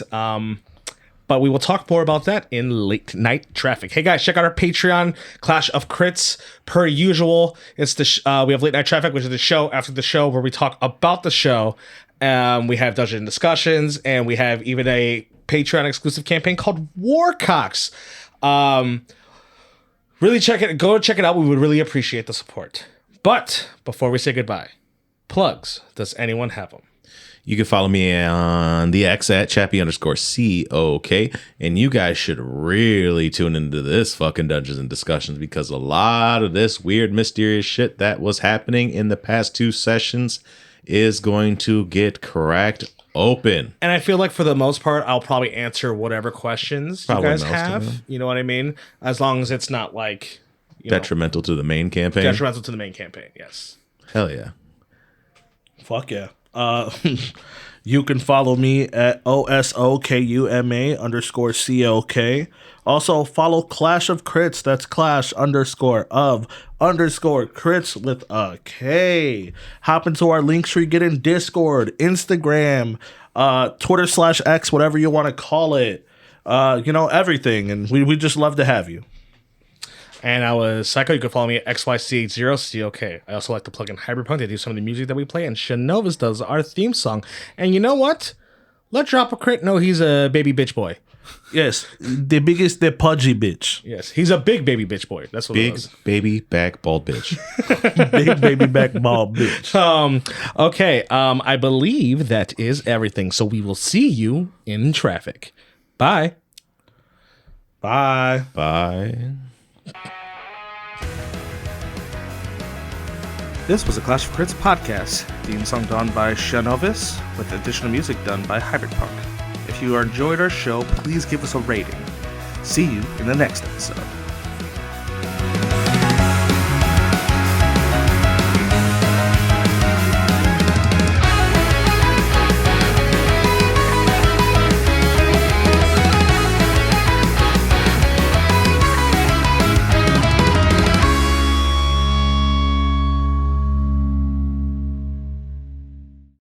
But we will talk more about that in Late Night Traffic. Hey guys, check out our Patreon, Clash of Crits. Per usual, it's the we have Late Night Traffic, which is the show after the show where we talk about the show. We have dungeon discussions, and we have even a Patreon exclusive campaign called Warcocks. Really go check it out. We would really appreciate the support. But before we say goodbye, plugs. Does anyone have them? You can follow me on the X at Chappie_COK. And you guys should really tune into this fucking Dungeons and Discussions, because a lot of this weird, mysterious shit that was happening in the past 2 sessions is going to get cracked open. And I feel like for the most part, I'll probably answer whatever questions Probably you guys most of have. them. You know what I mean? As long as it's not like Detrimental to the main campaign. detrimental to the main campaign. Yes. Hell yeah. Fuck yeah. You can follow me at OSOKUMA_COK. Also, follow Clash of Crits. That's Clash_of_crits with a K. Hop into our link tree, get in Discord, Instagram, Twitter/X, whatever you want to call it. Everything. And we just love to have you. And I was Psycho. You can follow me at XYC80COK. I also like to plug in Hyperpunk. They do some of the music that we play, and Shanovas does our theme song. And you know what? Let Drop a Crit know he's a baby bitch boy. Yes, the biggest, the pudgy bitch. Yes, he's a big baby bitch boy. That's what it Big was. baby back bald bitch. Big baby back ball bitch. Okay, I believe that is everything. So we will see you in traffic. Bye. Bye. Bye. This was a Clash of Crits podcast. Theme song done by Shanovis, with additional music done by Hyperpunk. If you enjoyed our show, please give us a rating. See you in the next episode.